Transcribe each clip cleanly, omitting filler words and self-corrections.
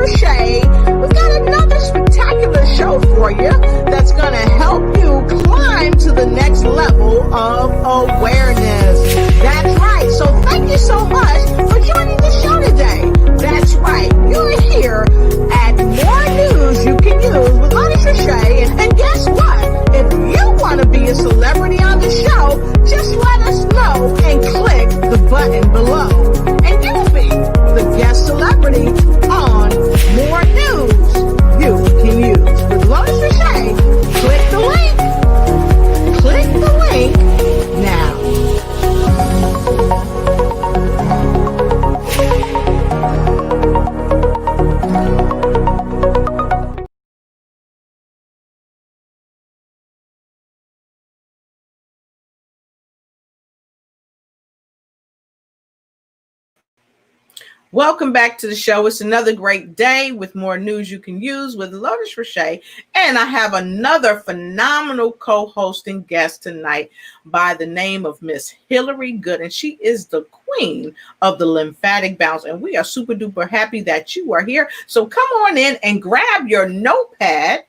Shay, we've got another spectacular show for you that's going to help you climb to the next level of awareness. That's right. So thank you so much for joining the show today. That's right. You're here at More News You Can Use with Lymphologist Shay. And guess what? If you want to be a celebrity on the show, just let us know and click the button below. And you'll be the guest celebrity on More News You Can Use with Lymphologist Shay. Click the link. Click the link now. Welcome back to the show. It's another great day with More News You Can Use with Lymphologist Shay. And I have another phenomenal co-hosting guest tonight by the name of Miss Hillary Gooden. She is the queen of the lymphatic bounce. And we are super duper happy that you are here. So come on in and grab your notepad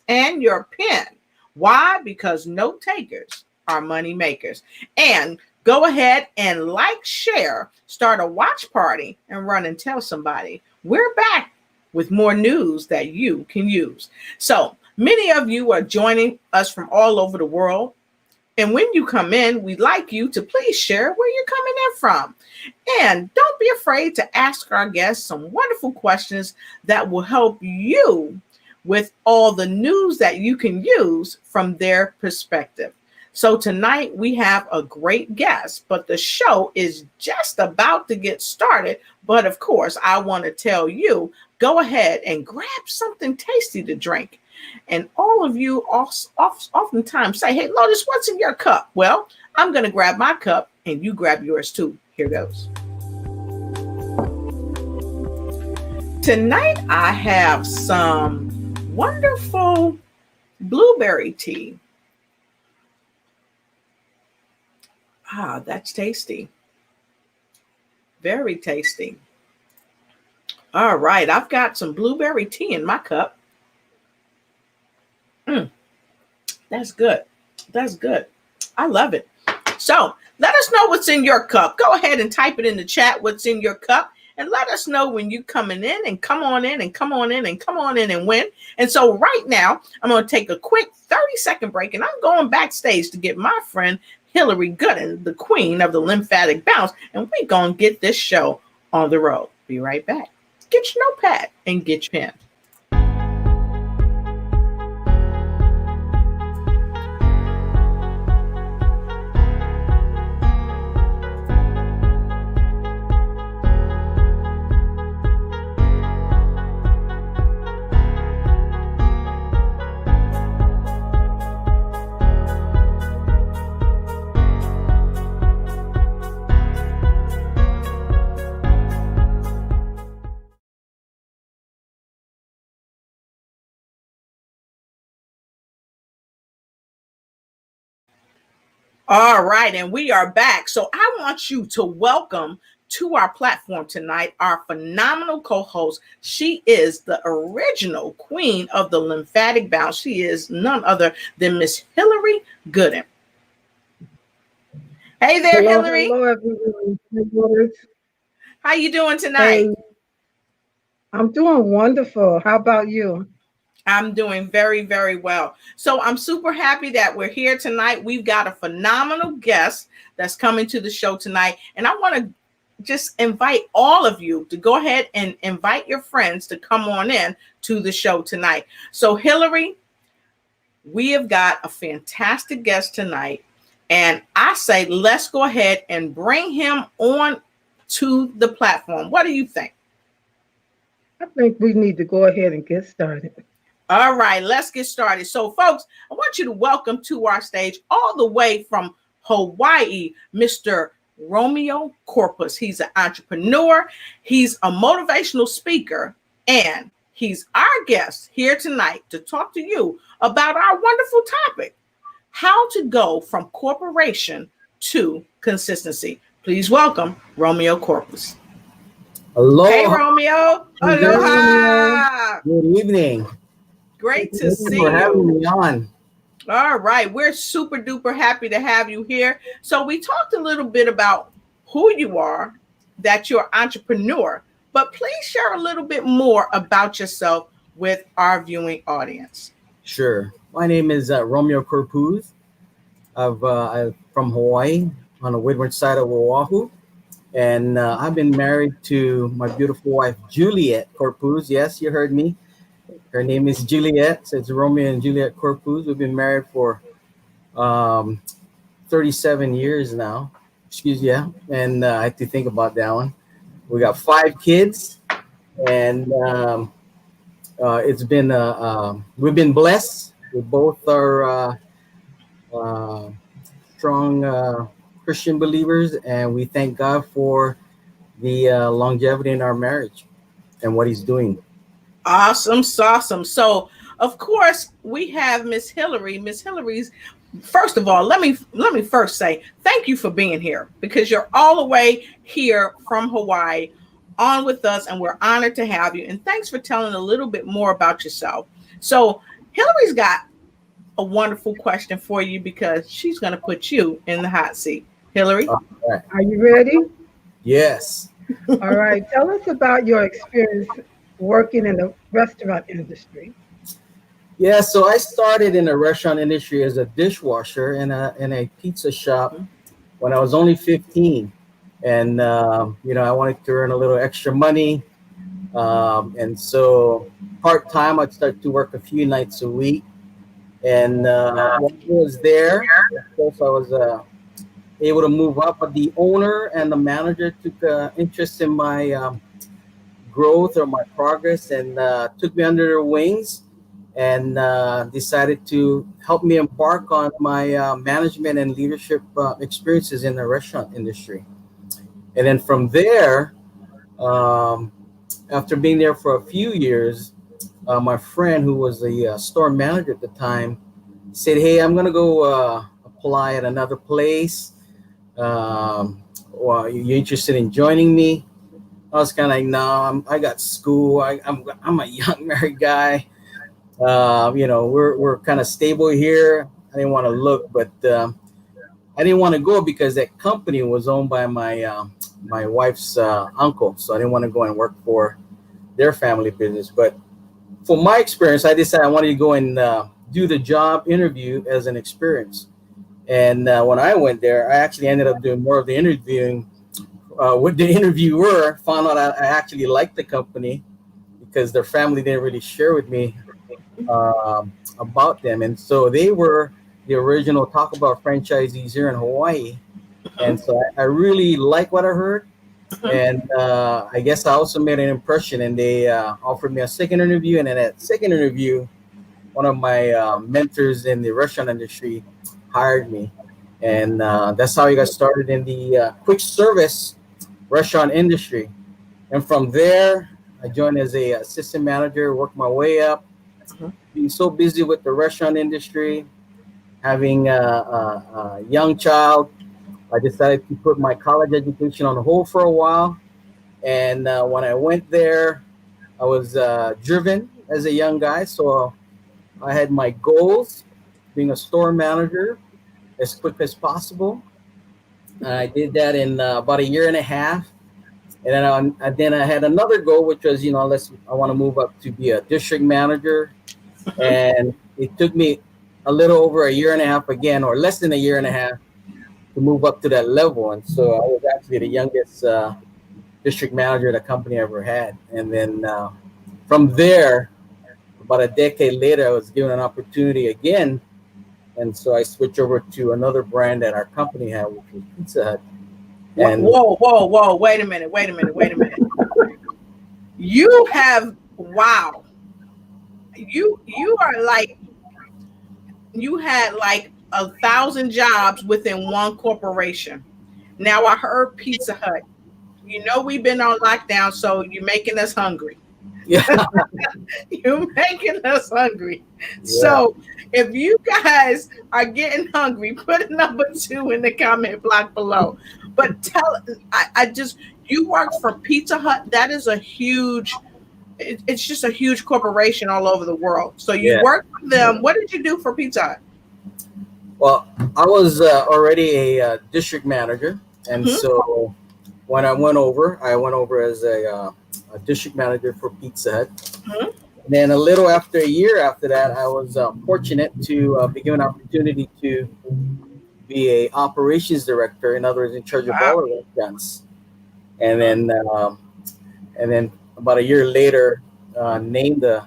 and your pen. Why? Because note takers are money makers. And go ahead and like, share, start a watch party, and run and tell somebody. We're back with more news that you can use. So many of you are joining us from all over the world. And when you come in, we'd like you to please share where you're coming in from. And don't be afraid to ask our guests some wonderful questions that will help you with all the news that you can use from their perspective. So tonight we have a great guest, but the show is just about to get started. But of course, I want to tell you, go ahead and grab something tasty to drink. And all of you oftentimes say, hey, Lotus, what's in your cup? Well, I'm going to grab my cup and you grab yours too. Here goes. Tonight I have some wonderful blueberry tea. Ah, that's tasty. Very tasty. All right, I've got some blueberry tea in my cup. That's good. That's good. I love it. So let us know what's in your cup. Go ahead and type it in the chat what's in your cup. And let us know when you're coming in and come on in and come on in and come on in and win. And so right now, I'm going to take a quick 30-second break and I'm going backstage to get my friend Hillary Gooden, the queen of the lymphatic bounce, and we're going to get this show on the road. Be right back. Get your notepad and get your pen. All right, and we are back. So I want you to welcome to our platform tonight our phenomenal co-host. She is the original queen of the lymphatic bounce. She is none other than Miss Hillary Gooden. Hey there, hello, Hillary. Hello, everyone. How you doing tonight? Hey, I'm doing wonderful. How about you? I'm doing very, very well. So I'm super happy that we're here tonight. We've got a phenomenal guest that's coming to the show tonight. And I want to just invite all of you to go ahead and invite your friends to come on in to the show tonight. So Hillary, we have got a fantastic guest tonight. And I say, let's go ahead and bring him on to the platform. What do you think? I think we need to go ahead and get started. All right, let's get started. So, folks, I want you to welcome to our stage all the way from Hawaii, Mr. Romeo Corpuz. He's an entrepreneur. He's a motivational speaker, and he's our guest here tonight to talk to you about our wonderful topic, how to go from corporation to consistency. Please welcome Romeo Corpuz. Hey, Aloha. Romeo. Hi, Romeo. Aloha. Good evening. Great to Thank you see for having you. me on. All right. We're super duper happy to have you here. So, we talked a little bit about who you are, that you're an entrepreneur, but please share a little bit more about yourself with our viewing audience. Sure. My name is Romeo Corpuz. I'm from Hawaii on the windward side of Oahu. And I've been married to my beautiful wife, Juliet Corpuz. Yes, you heard me. Her name is Juliet. So it's Romeo and Juliet Corpuz. We've been married for um, 37 years now. Excuse yeah. And I have to think about that one. We got 5 kids. And it's been we've been blessed. We both are uh, strong Christian believers, and we thank God for the longevity in our marriage and what He's doing. Awesome, awesome. So, of course, we have Miss Hillary. Miss Hillary's. First of all, let me first say thank you for being here because you're all the way here from Hawaii on with us, and we're honored to have you. And thanks for telling a little bit more about yourself. So, Hillary's got a wonderful question for you because she's going to put you in the hot seat. Hillary. All right. Are you ready? Yes. All right. Tell us about your experience working in the restaurant industry. Yeah. So I started in the restaurant industry as a dishwasher in a pizza shop when I was only 15, and I wanted to earn a little extra money, and so part time I'd start to work a few nights a week. And while I was there, of course, I was able to move up. But the owner and the manager took interest in my growth or my progress and took me under their wings and decided to help me embark on my management and leadership experiences in the restaurant industry. And then from there, um, after being there for a few years, my friend who was the store manager at the time said, "Hey, I'm gonna go apply at another place. Well, you interested in joining me?" I was kind of like, "No, I got school. I'm a young married guy. We're kind of stable here. I didn't want to look, but I didn't want to go because that company was owned by my wife's uncle, so I didn't want to go and work for their family business. But for my experience, I decided I wanted to go and do the job interview as an experience. And when I went there, I actually ended up doing more of the interviewing with the interviewer. Found out I actually liked the company because their family didn't really share with me about them. And so they were the original Talk About franchisees here in Hawaii. And so I really like what I heard. And I guess I also made an impression, and they offered me a second interview. And then at second interview, one of my mentors in the restaurant industry hired me, and that's how I got started in the quick service restaurant industry. And from there, I joined as a assistant manager, worked my way up, being so busy with the restaurant industry, having a young child. I decided to put my college education on hold for a while. And when I went there, I was driven as a young guy. So I had my goals, being a store manager as quick as possible. I did that in about a year and a half. And then I had another goal, which was, I want to move up to be a district manager. And it took me a little over a year and a half again, or less than a year and a half, to move up to that level. And so I was actually the youngest district manager the company ever had. And then from there, about a decade later, I was given an opportunity again. And so I switched over to another brand that our company had, which was Pizza Hut. And Whoa. Wait a minute. You have, wow. You are like, you had like 1,000 jobs within one corporation. Now I heard Pizza Hut. We've been on lockdown, so you're making us hungry. yeah, You're making us hungry. yeah. So if you guys are getting hungry, put a number 2 in the comment block below. But I just, you worked for Pizza Hut. That is a huge, it's just a huge corporation all over the world. So you Yeah. worked for them. What did you do for Pizza Hut? Well, I was already a district manager, and Mhm. so when I went over as a district manager for Pizza Hut. Mhm. Then a little after a year after that, I was fortunate to be given an opportunity to be a operations director. In other words, in charge of Wow. all the restaurants. And then about a year later, named the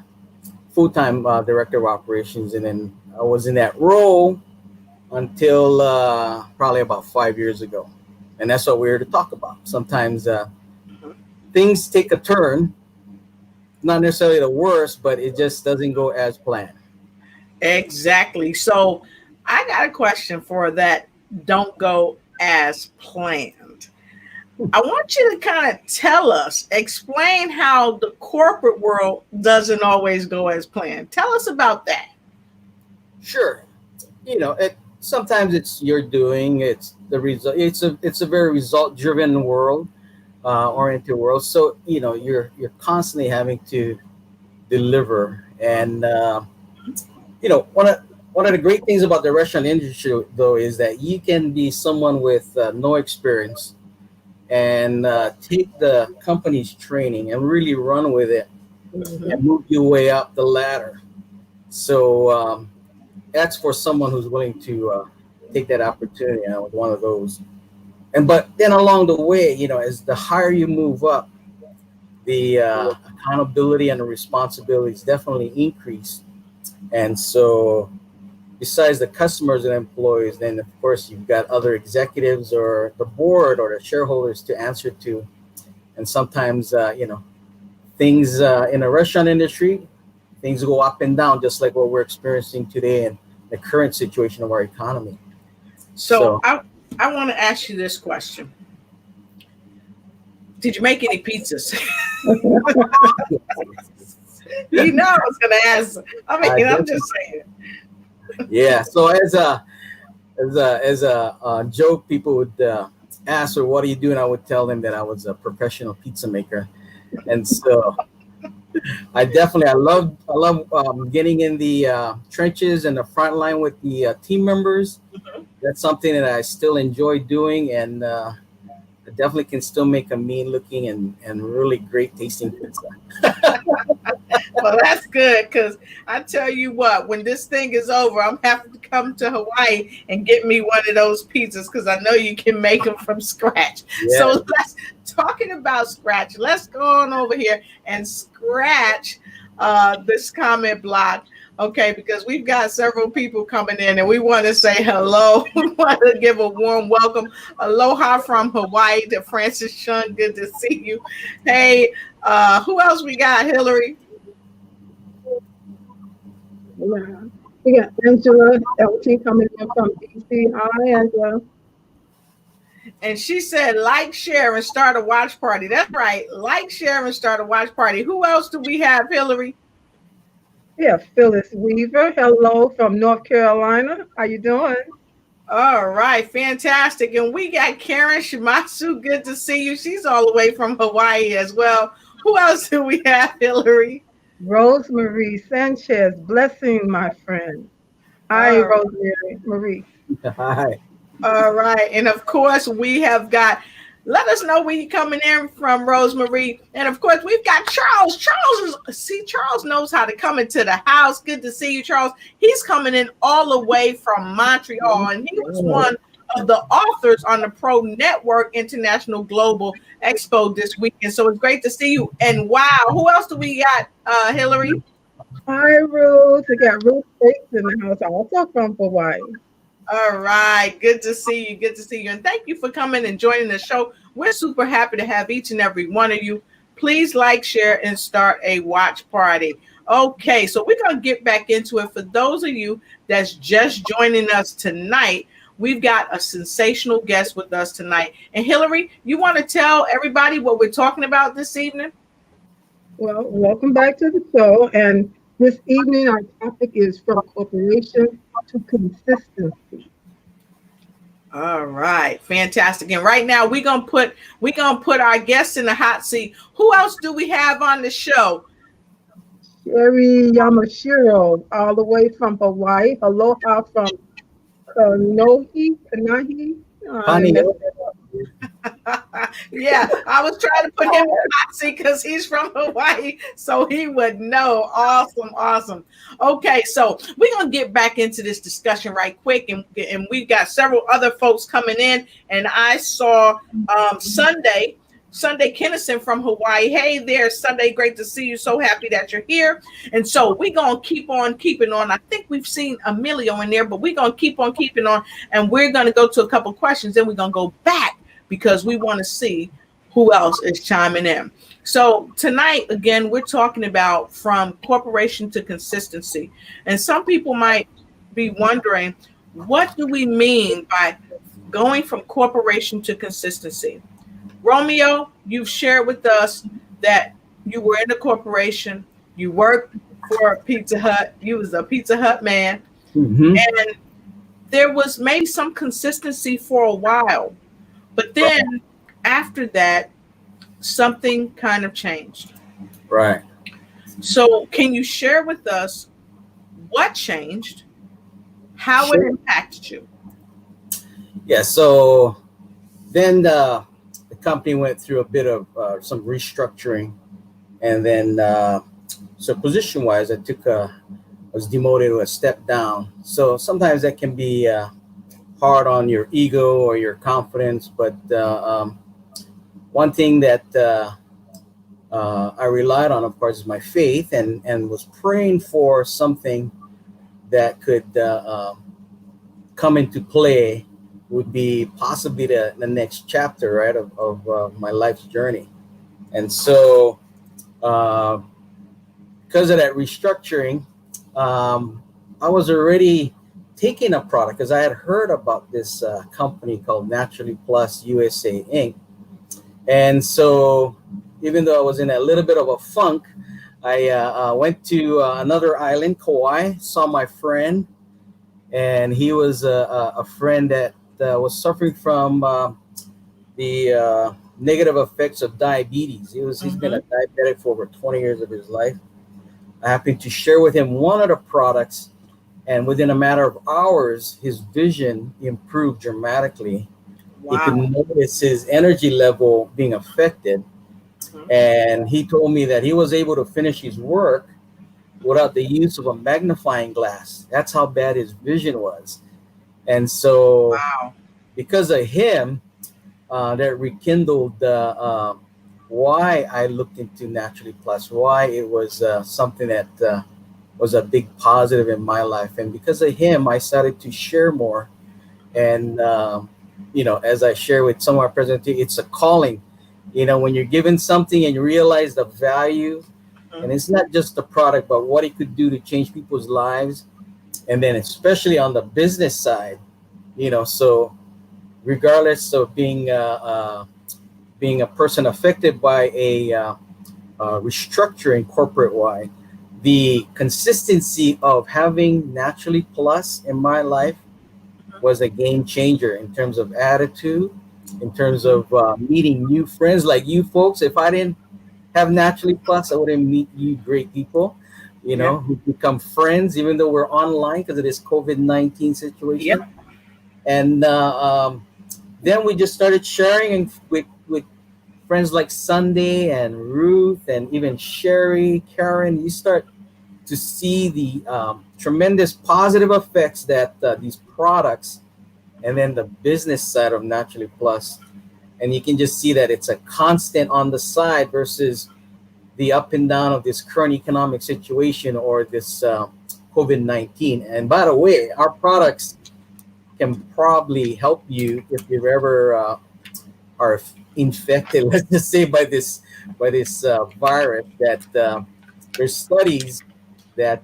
full-time director of operations. And then I was in that role until probably about 5 years ago. And that's what we're here to talk about. Sometimes things take a turn, not necessarily the worst, but it just doesn't go as planned. Exactly. So I got a question for that. Don't go as planned. I want you to kind of tell us, explain how the corporate world doesn't always go as planned. Tell us about that. Sure. Sometimes it's your doing, it's the result. It's a very result driven world, oriented world. So you're constantly having to deliver. And one of the great things about the restaurant industry though is that you can be someone with no experience and take the company's training and really run with it and Mhm. move your way up the ladder. So that's for someone who's willing to take that opportunity. And I was one of those. And but then along the way, as the higher you move up, the accountability and the responsibilities definitely increase. And so, besides the customers and employees, then of course you've got other executives or the board or the shareholders to answer to. And sometimes, things in the restaurant industry, things go up and down, just like what we're experiencing today in the current situation of our economy. So So, I want to ask you this question. Did you make any pizzas? You know I was gonna ask. I I mean, I'm definitely, just saying. yeah. So as a joke, people would ask, "Or what do you do?" And I would tell them that I was a professional pizza maker. And so I love getting in the trenches and the front line with the team members. That's something that I still enjoy doing, and I definitely can still make a mean looking and really great tasting pizza. Well, that's good because I tell you what, when this thing is over, I'm having to come to Hawaii and get me one of those pizzas because I know you can make them from scratch. Yeah. So let's talking about scratch. Let's go on over here and scratch this comment block. Okay, because we've got several people coming in and we want to say hello. We want to give a warm welcome. Aloha from Hawaii to Francis Shun. Good to see you. Hey, who else we got, Hillary? Yeah. We got Angela LT coming in from DC. Hi, Angela. And she said, like, share, and start a watch party. That's right. Like, share, and start a watch party. Who else do we have, Hillary? Yeah, Phyllis Weaver. Hello from North Carolina. How you doing? All right. Fantastic. And we got Karen Shimatsu. Good to see you. She's all the way from Hawaii as well. Who else do we have, Hillary? Rosemary Sanchez. Blessing, my friend. Hi, All Rosemary Marie. Hi. All right. And of course, we have got, let us know where you're coming in from, Rosemary. And of course, we've got Charles. Charles knows how to come into the house. Good to see you, Charles. He's coming in all the way from Montreal, and he was one of the authors on the Pro Network International Global Expo this weekend. So it's great to see you. And wow, who else do we got, Hillary? Hi, Ruth. We got Ruth Bates in the house, also from Hawaii. All right. Good to see you. Good to see you. And thank you for coming and joining the show. We're super happy to have each and every one of you. Please like, share, and start a watch party. Okay, so we're going to get back into it. For those of you that's just joining us tonight, we've got a sensational guest with us tonight. And Hillary, you want to tell everybody what we're talking about this evening? Well, welcome back to the show. And this evening, our topic is from corporation to consistency. All right, fantastic. And right now we're gonna put our guests in the hot seat. Who else do we have on the show? Sherry Yamashiro, all the way from Hawaii. Aloha from Kanahi. I Connie, messed it up. Yeah, I was trying to put him in the hot seat because he's from Hawaii, so he would know. Awesome, awesome. Okay, so we're gonna get back into this discussion right quick, and we got several other folks coming in, and I saw Sunday Kennison from Hawaii. Hey there, Sunday, great to see you. So happy that you're here. And so we're gonna keep on keeping on. I think we've seen Emilio in there, but we're gonna keep on keeping on, and we're gonna go to a couple questions, then we're gonna go back because we want to see who else is chiming in. So tonight, again, we're talking about from corporation to consistency. And some people might be wondering, what do we mean by going from corporation to consistency? Romeo, you've shared with us that you were in a corporation, you worked for Pizza Hut, you was a Pizza Hut man, and there was maybe some consistency for a while. But then after that, something kind of changed. Right. So can you share with us what changed, how it Sure. impacted you? Yeah. So then the company went through a bit of some restructuring, and then so position wise, I was demoted to a step down. So sometimes that can be hard on your ego or your confidence. But one thing that I relied on, of course, is my faith, and was praying for something that could come into play, would be possibly the next chapter, right, of my life's journey. And so because of that restructuring, I was already taking a product because I had heard about this company called Naturally Plus USA Inc. And so even though I was in a little bit of a funk, I went to another island, Kauai, saw my friend, and he was a friend that was suffering from the negative effects of diabetes. He's been a diabetic for over 20 years of his life. I happened to share with him one of the products, and within a matter of hours, his vision improved dramatically. Wow. He could notice his energy level being affected. And he told me that he was able to finish his work without the use of a magnifying glass. That's how bad his vision was. And so Wow. because of him, that rekindled why I looked into Naturally Plus, why it was something that was a big positive in my life. And because of him, I started to share more. And, as I share with some of our presentees, it's a calling. When you're given something and you realize the value, and it's not just the product, but what it could do to change people's lives. And then especially on the business side, so regardless of being a person affected by a restructuring corporate-wide, the consistency of having Naturally Plus in my life was a game changer in terms of attitude, in terms of meeting new friends like you folks. If I didn't have Naturally Plus, I wouldn't meet you great people, who become friends, even though we're online because of this COVID-19 situation. Yep. And then we just started sharing with friends like Sunday and Ruth and even Sherry, Karen. You start to see the tremendous positive effects that these products, and then the business side of Naturally Plus, and you can just see that it's a constant on the side versus the up and down of this current economic situation or this COVID-19. And by the way, our products can probably help you if you ever are infected, let's just say, by this virus. That there's studies that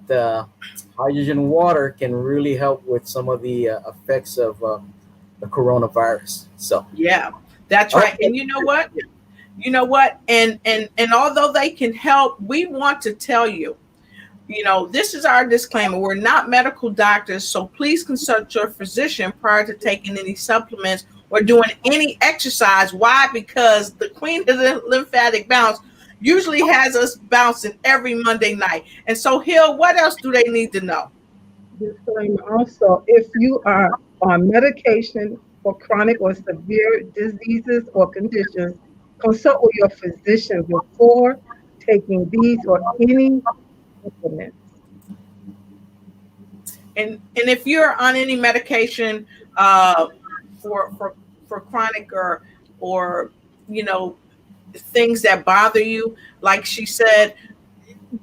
hydrogen water can really help with some of the effects of the coronavirus. So Yeah, that's right. And you know what? And although they can help, we want to tell you, This is our disclaimer. We're not medical doctors, so please consult your physician prior to taking any supplements or doing any exercise. Why? Because the queen of the lymphatic bounce usually has us bouncing every Monday night. And so, Hill, what else do they need to know? Disclaimer also, if you are on medication for chronic or severe diseases or conditions, consult with your physician before taking these or any supplements. And if you're on any medication for chronic or things that bother you, like she said,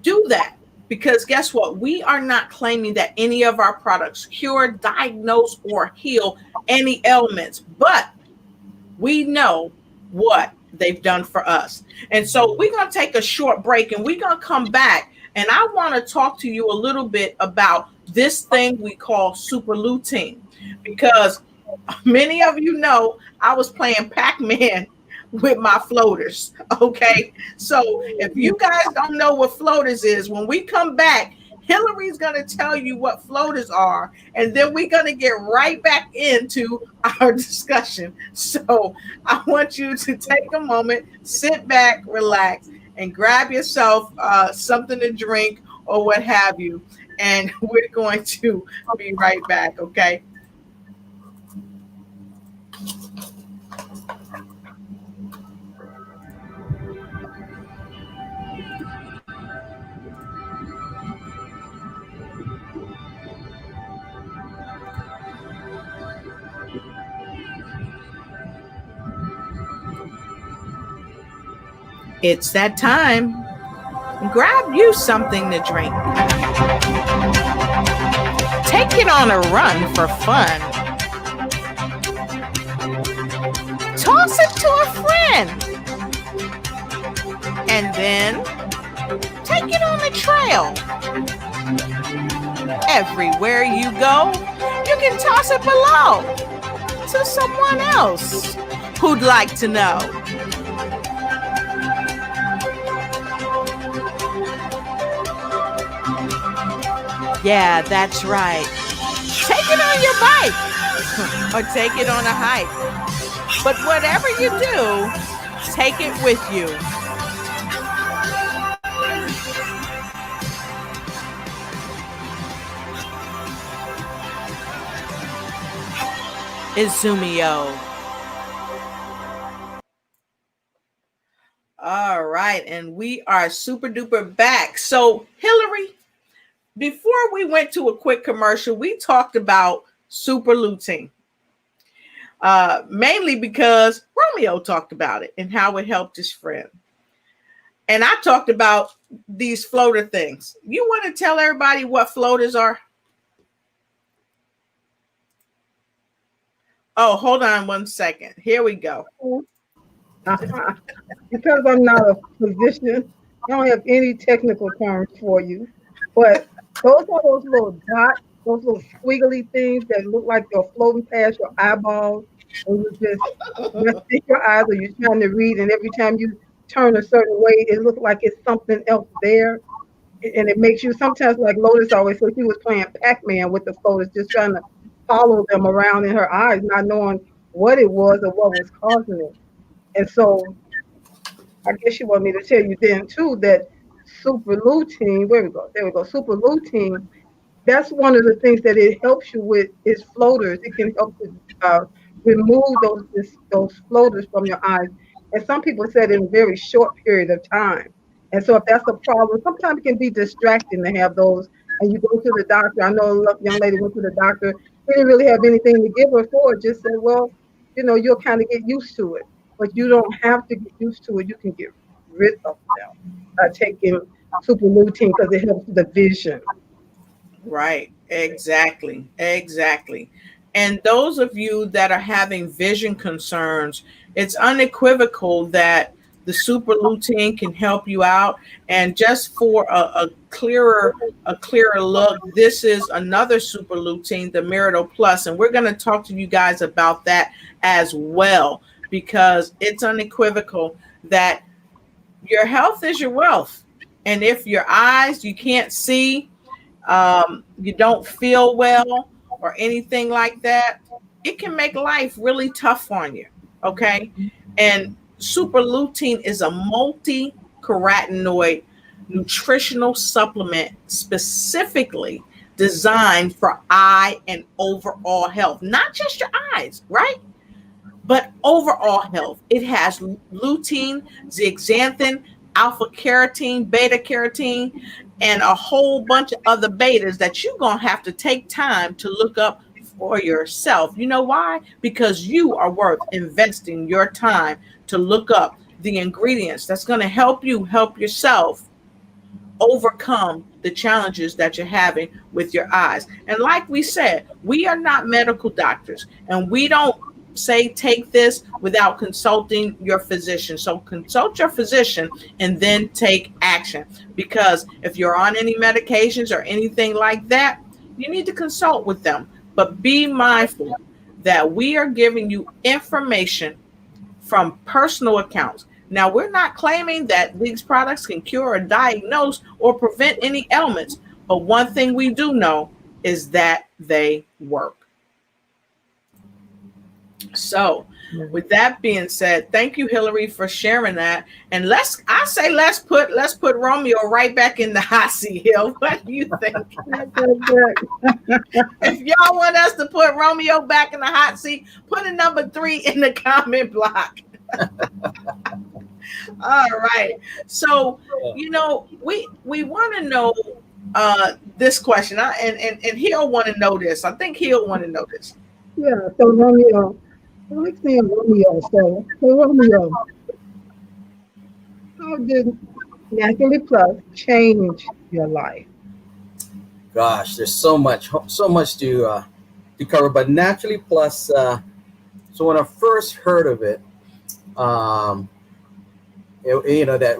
do that. Because guess what? We are not claiming that any of our products cure, diagnose, or heal any ailments, but we know what they've done for us. And so we're going to take a short break and we're going to come back. And I want to talk to you a little bit about this thing we call super lutein, because many of you know I was playing Pac-Man with my floaters. Okay. So if you guys don't know what floaters is, when we come back, Hillary's going to tell you what floaters are, and then we're going to get right back into our discussion. So I want you to take a moment, sit back, relax, and grab yourself something to drink or what have you. And we're going to be right back. Okay. It's that time. Grab you something to drink. Take it on a run for fun. Toss it to a friend. And then take it on the trail. Everywhere you go, you can toss it below to someone else who'd like to know. Yeah, that's right. Take it on your bike or take it on a hike. But whatever you do, take it with you. Izumio. All right, and we are super duper back. So, Hillary, before we went to a quick commercial, we talked about super lutein, mainly because Romeo talked about it and how it helped his friend. And I talked about these floater things. You want to tell everybody what floaters are? Oh, hold on one second. Here we go. Because I'm not a physician, I don't have any technical terms for you, but those are those little dots, those little squiggly things that look like they're floating past your eyeballs, and you just resting your eyes or you're trying to read, and every time you turn a certain way, it looks like it's something else there. And it makes you sometimes, like Lotus always said, she was playing Pac-Man with the floaters, just trying to follow them around in her eyes, not knowing what it was or what was causing it. And so I guess you want me to tell you then too that super lutein, where we go, there we go, super lutein, that's one of the things that it helps you with is floaters. It can help to remove those floaters from your eyes. And some people said in a very short period of time. And so if that's a problem, sometimes it can be distracting to have those. And you go to the doctor. I know a young lady went to the doctor. He didn't really have anything to give her for it. Just said, well, you'll kind of get used to it. But you don't have to get used to it. You can get rid of them by taking super lutein because it helps the vision. Right. Exactly. And those of you that are having vision concerns, it's unequivocal that the super lutein can help you out. And just for a clearer look, this is another super lutein, the Mirido Plus, and we're going to talk to you guys about that as well, because it's unequivocal that your health is your wealth. And if your eyes, you can't see, you don't feel well, or anything like that, it can make life really tough on you. Okay. And super lutein is a multi carotenoid nutritional supplement specifically designed for eye and overall health, not just your eyes, right? But overall health. It has lutein, zeaxanthin, alpha carotene, beta carotene, and a whole bunch of other betas that you're going to have to take time to look up for yourself. You know why? Because you are worth investing your time to look up the ingredients that's going to help you help yourself overcome the challenges that you're having with your eyes. And like we said, we are not medical doctors, and we don't say take this without consulting your physician. So consult your physician and then take action, because if you're on any medications or anything like that, you need to consult with them. But be mindful that we are giving you information from personal accounts. Now, we're not claiming that these products can cure or diagnose or prevent any ailments, but one thing we do know is that they work. So, with that being said, thank you, Hillary, for sharing that. And let's put Romeo right back in the hot seat. Hill, what do you think? If y'all want us to put Romeo back in the hot seat, put a number 3 in the comment block. All right. So, we want to know this question. And he'll want to know this. I think he'll want to know this. Yeah. So Romeo, I like saying Romeo. So Romeo, how did Naturally Plus change your life? Gosh, there's so much to cover. But Naturally Plus. So when I first heard of it, that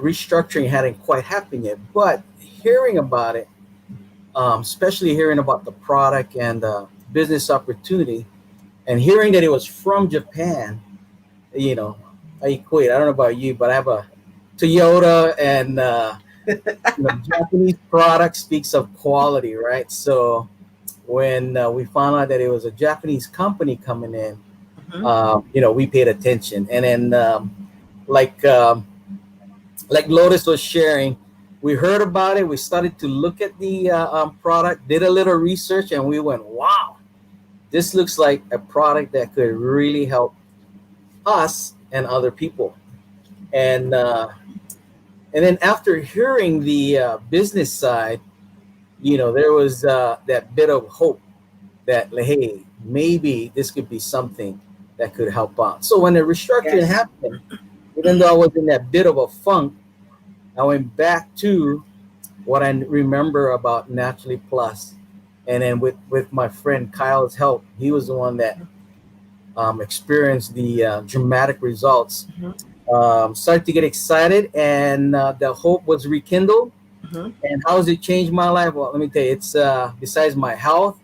restructuring hadn't quite happened yet. But hearing about it, especially hearing about the product and the business opportunity, and hearing that it was from Japan, I equate. I don't know about you, but I have a Toyota, and Japanese product speaks of quality, right? So when we found out that it was a Japanese company coming in, we paid attention. And then like Lotus was sharing, we heard about it. We started to look at the product, did a little research, and we went, wow, this looks like a product that could really help us and other people. And then after hearing the business side, there was that bit of hope that, hey, maybe this could be something that could help out. So when the restructuring happened, even though I was in that bit of a funk, I went back to what I remember about Naturally Plus. And then with my friend Kyle's help, he was the one that experienced the dramatic results. Started to get excited, and the hope was rekindled. And how has it changed my life? Well, let me tell you, it's besides my health,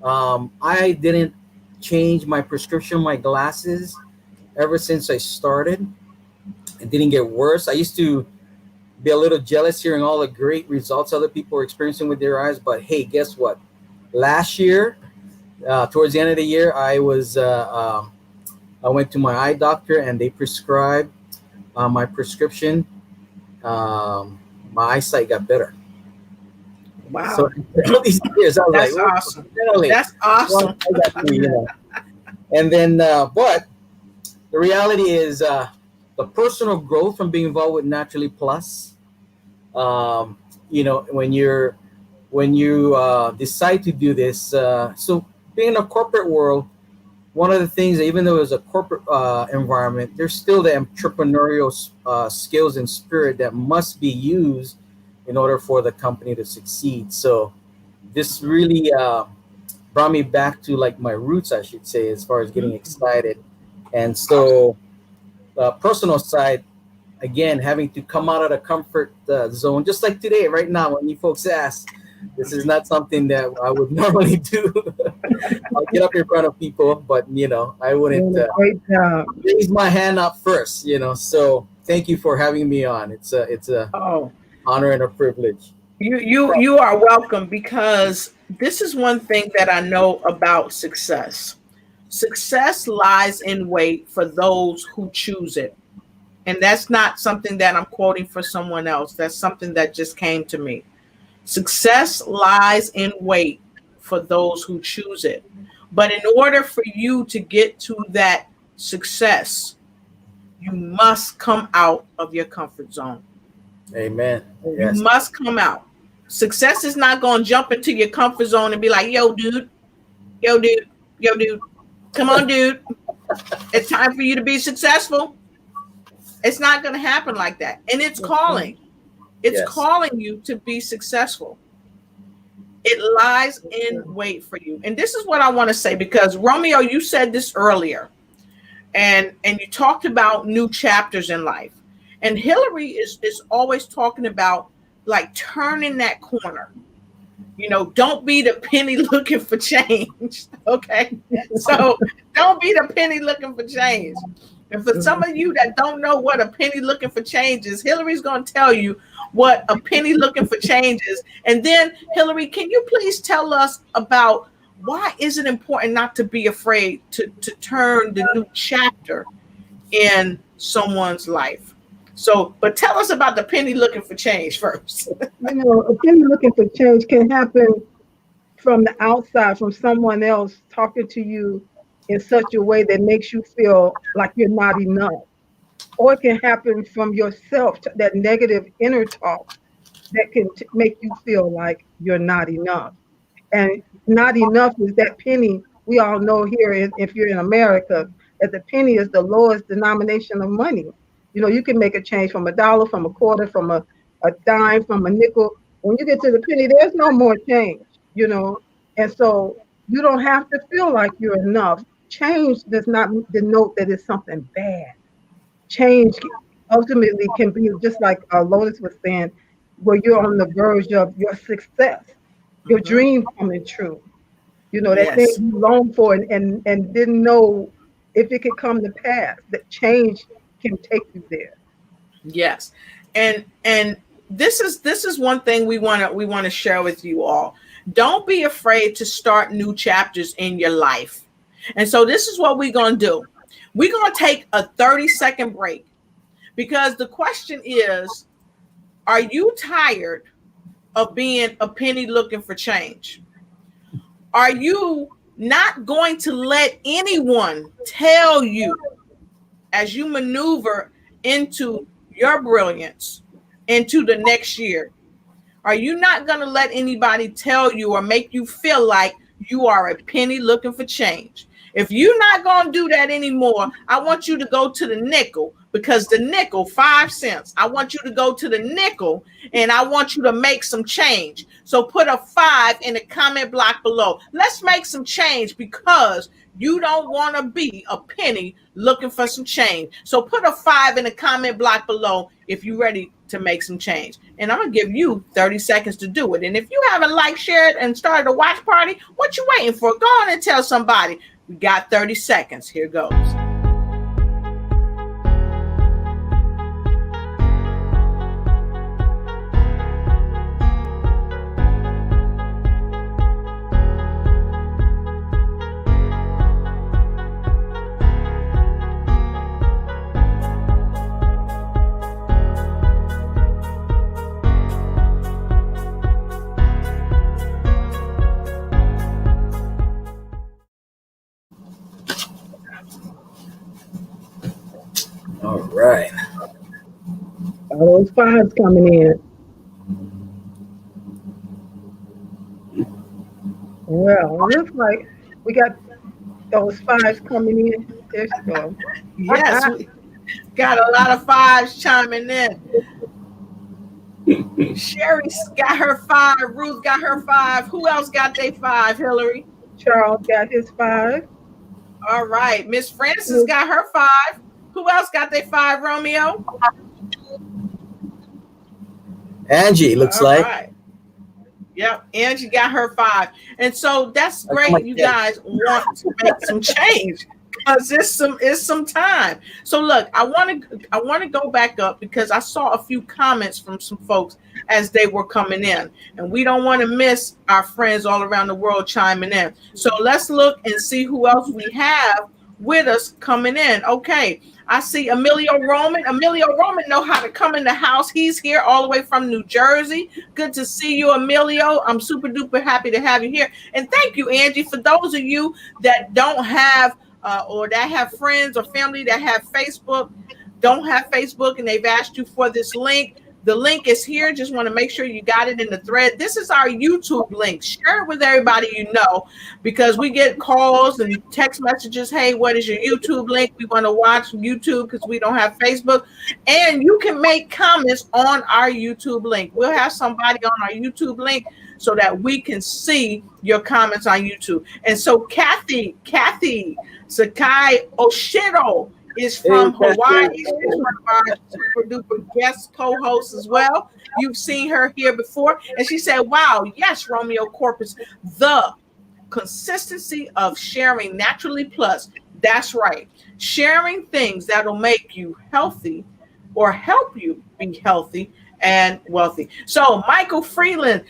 I didn't change my prescription, my glasses, ever since I started. It didn't get worse. I used to be a little jealous hearing all the great results other people are experiencing with their eyes. But hey, guess what? Last year, towards the end of the year, I went to my eye doctor, and they prescribed my prescription. My eyesight got better. Wow. So all these years, I was That's like, awesome. Really? That's awesome. And then, but the reality is the personal growth from being involved with Naturally Plus, when you decide to do this, so being in a corporate world, one of the things, even though it's a corporate environment, there's still the entrepreneurial skills and spirit that must be used in order for the company to succeed. So this really brought me back to like my roots, I should say, as far as getting excited. And so personal side, again, having to come out of the comfort zone, just like today, right now, when you folks ask, this is not something that I would normally do. I'll get up in front of people, but I wouldn't raise my hand up first. So thank you for having me on. It's a honor and a privilege. You are welcome, because this is one thing that I know about success. Success lies in wait for those who choose it. And that's not something that I'm quoting for someone else. That's something that just came to me. Success lies in wait for those who choose it. But in order for you to get to that success, you must come out of your comfort zone. Amen. You Yes. must come out. Success is not going to jump into your comfort zone and be like, yo, dude, yo, dude, yo, dude, come on, dude. It's time for you to be successful. It's not going to happen like that. And it's calling. It's Yes. calling you to be successful. It lies in wait for you. And this is what I want to say, because Romeo, you said this earlier, and you talked about new chapters in life. And Hillary is always talking about like turning that corner. You know, don't be the penny looking for change. Okay. So don't be the penny looking for change. And for some of you that don't know what a penny looking for change is, Hillary's going to tell you what a penny looking for change is. And then, Hillary, can you please tell us about why is it important not to be afraid to turn the new chapter in someone's life? So, but tell us about the penny looking for change first. You know, a penny looking for change can happen from the outside, from someone else talking to you in such a way that makes you feel like you're not enough. Or it can happen from yourself, that negative inner talk that can make you feel like you're not enough. And not enough is that penny. We all know here, if you're in America, that the penny is the lowest denomination of money. You know, you can make a change from $1, from a quarter, from a dime, from a nickel. When you get to the penny, there's no more change, you know. And so you don't have to feel like you're enough. Change does not denote that it's something bad. Change ultimately can be just like Lotus was saying, where you're on the verge of your success, your dream coming true. You know, that thing Yes. you longed for and didn't know if it could come to pass. That change can take you there. Yes. And this is one thing we want to share with you all. Don't be afraid to start new chapters in your life. And so this is what we're going to do. We're going to take a 30-second break, because the question is, are you tired of being a penny looking for change? Are you not going to let anyone tell you, as you maneuver into your brilliance into the next year, are you not going to let anybody tell you or make you feel like you are a penny looking for change? If you're not going to do that anymore, I want you to go to the nickel, because the nickel, 5 cents. I want you to go to the nickel and I want you to make some change. So put a 5 in the comment block below. Let's make some change, because you don't want to be a penny looking for some change. So put a 5 in the comment block below if you're ready to make some change. And I'm going to give you 30 seconds to do it. And if you haven't liked, shared, and started a watch party, what you waiting for? Go on and tell somebody. We got 30 seconds. Here goes. All right. All those 5s coming in. Well, it looks like we got those 5s coming in. There you go. Yes, we got a lot of 5s chiming in. Sherry got her 5. Ruth got her 5. Who else got their 5, Hillary? Charles got his 5. All right. Miss Francis got her 5. Who else got their 5, Romeo? Angie, looks All like. right. Yep, Angie got her 5. And so that's great. You guys want to make some change, because it's some time. So look, I want to go back up, because I saw a few comments from some folks as they were coming in. And we don't want to miss our friends all around the world chiming in. So let's look and see who else we have with us coming in. Okay, I see Emilio Roman. Emilio Roman know how to come in the house. He's here all the way from New Jersey. Good to see you, Emilio. I'm super duper happy to have you here. And thank you, Angie. For those of you that don't have or that have friends or family that have Facebook, don't have Facebook, and they've asked you for this link, the link is here. Just want to make sure you got it in the thread. This is our YouTube link. Share it with everybody you know, because we get calls and text messages. Hey, what is your YouTube link? We want to watch YouTube because we don't have Facebook. And you can make comments on our YouTube link. We'll have somebody on our YouTube link so that we can see your comments on YouTube. And so Kathy Sakai Oshiro is from Hawaii. She's one of our super duper guest co-hosts as well. You've seen her here before. And she said, wow, yes, Romeo Corpuz, the consistency of sharing Naturally Plus. That's right. Sharing things that'll make you healthy or help you be healthy and wealthy. So Michael Freeland,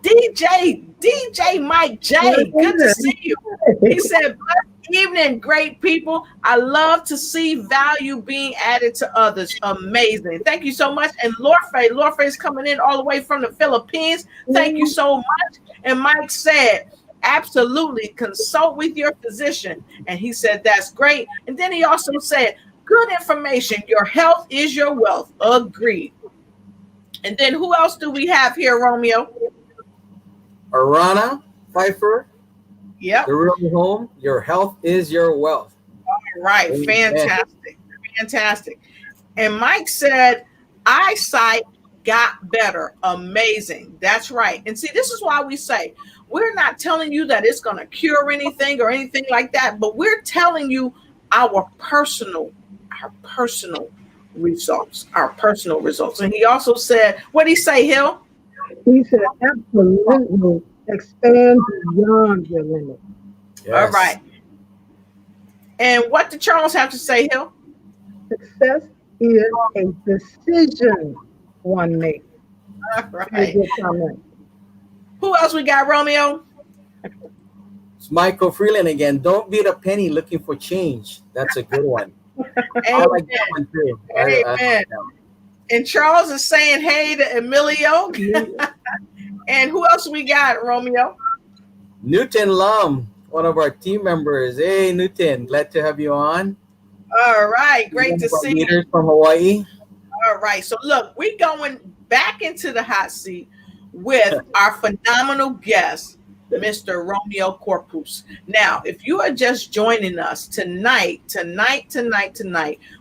DJ Mike J, good to see you. He said, evening, great people. I love to see value being added to others. Amazing. Thank you so much. And Lorfe is coming in all the way from the Philippines. Thank you so much. And Mike said, absolutely, consult with your physician. And he said, that's great. And then he also said, good information. Your health is your wealth. Agreed. And then who else do we have here, Romeo? Arana Pfeiffer. Yep. The real home. Your health is your wealth. All right. Fantastic. Fantastic. And Mike said, eyesight got better. Amazing. That's right. And see, this is why we say we're not telling you that it's going to cure anything or anything like that, but we're telling you our personal results, And he also said, what did he say, Hill? He said, absolutely expand beyond your limit. Yes. All right. And what did Charles have to say, Hill? Success is a decision one makes. All right. Good comment. Who else we got, Romeo? It's Michael Freeland again. Don't beat a penny looking for change. That's a good one. I like that one too. Amen. And Charles is saying hey to Emilio. And who else we got, Romeo? Newton Lum, one of our team members. Hey, Newton, glad to have you on. All right, great to see you. From Hawaii. All right, so look, we're going back into the hot seat with our phenomenal guest, Mr. Romeo Corpuz. Now, if you are just joining us tonight,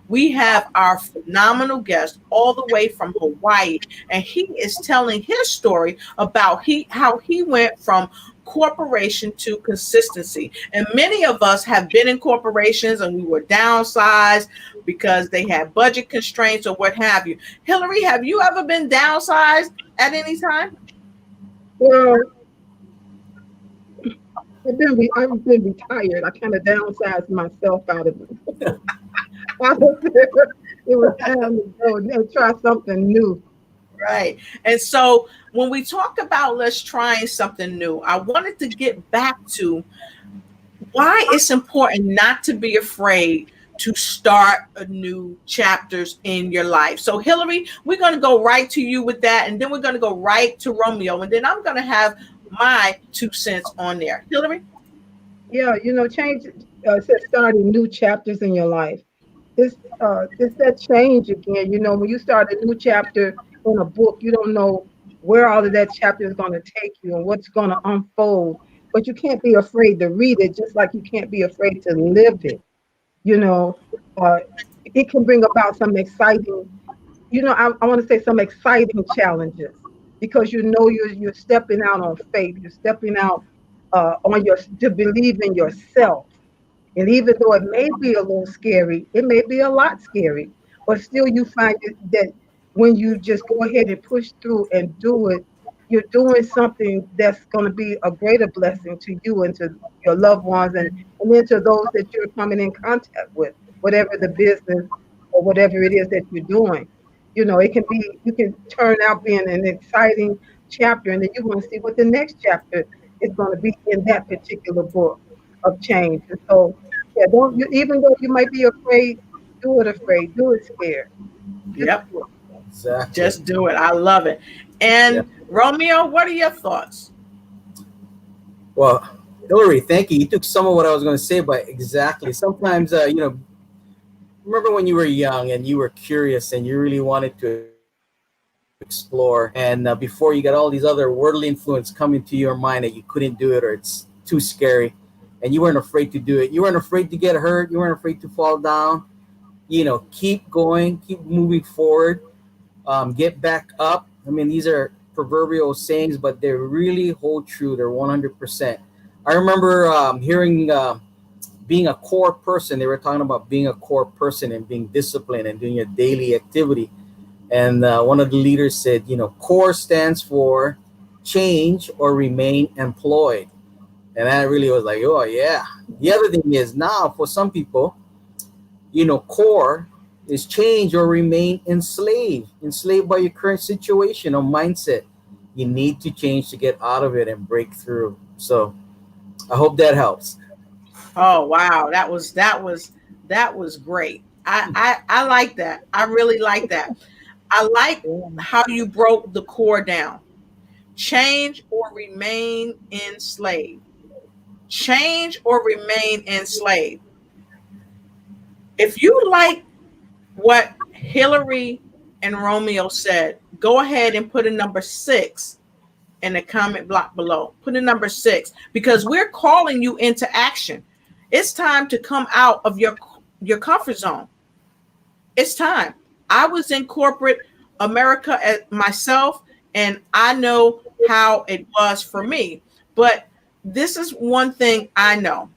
we have our phenomenal guest all the way from Hawaii, and he is telling his story about how he went from corporation to consistency. And many of us have been in corporations and we were downsized because they had budget constraints or what have you. Hillary, have you ever been downsized at any time? Well, I've been retired. I kind of downsized myself out of it. It was time to go and try something new. Right. And so when we talk about let's try something new, I wanted to get back to why it's important not to be afraid to start new chapters in your life. So Hillary, we're going to go right to you with that. And then we're going to go right to Romeo. And then I'm going to have my 2 cents on there. Hillary? Yeah, change says starting new chapters in your life. It's that change again. When you start a new chapter in a book, you don't know where all of that chapter is going to take you and what's going to unfold. But you can't be afraid to read it, just like you can't be afraid to live it. It can bring about some exciting, I want to say some exciting challenges, because you're stepping out on faith. You're stepping out to believe in yourself. And even though it may be a little scary, it may be a lot scary, but still you find that when you just go ahead and push through and do it, you're doing something that's going to be a greater blessing to you and to your loved ones and then to those that you're coming in contact with, whatever the business or whatever it is that you're doing. it can be, you can turn out being an exciting chapter, and then you're going to see what the next chapter is going to be in that particular book of change. And so, yeah, don't you, even though you might be afraid, do it afraid, do it scared. Just Yep. do it. Exactly. Just do it. I love it. Yeah. And Romeo, what are your thoughts? Well, Hillary, thank you. You took some of what I was going to say, but exactly. Sometimes, remember when you were young and you were curious and you really wanted to explore, and before you got all these other worldly influence coming to your mind that you couldn't do it or it's too scary, and you weren't afraid to do it. You weren't afraid to get hurt. You weren't afraid to fall down. Keep going, keep moving forward, get back up. I mean, these are proverbial sayings, but they really hold true. They're 100%. I remember hearing being a core person. They were talking about being a core person and being disciplined and doing a daily activity. And one of the leaders said, core stands for change or remain employed. And I really was like, oh, yeah. The other thing is now for some people, core is change or remain enslaved by your current situation or mindset. You need to change to get out of it and break through. So I hope that helps. Oh wow, that was great. I like that. I really like that. I like how you broke the core down. Change or remain enslaved. Change or remain enslaved. If you like what Hillary and Romeo said, go ahead and put a number 6 in the comment block below. Put a number 6 because we're calling you into action. It's time to come out of your comfort zone. It's time. I was in corporate America myself, and I know how it was for me. But this is one thing I know.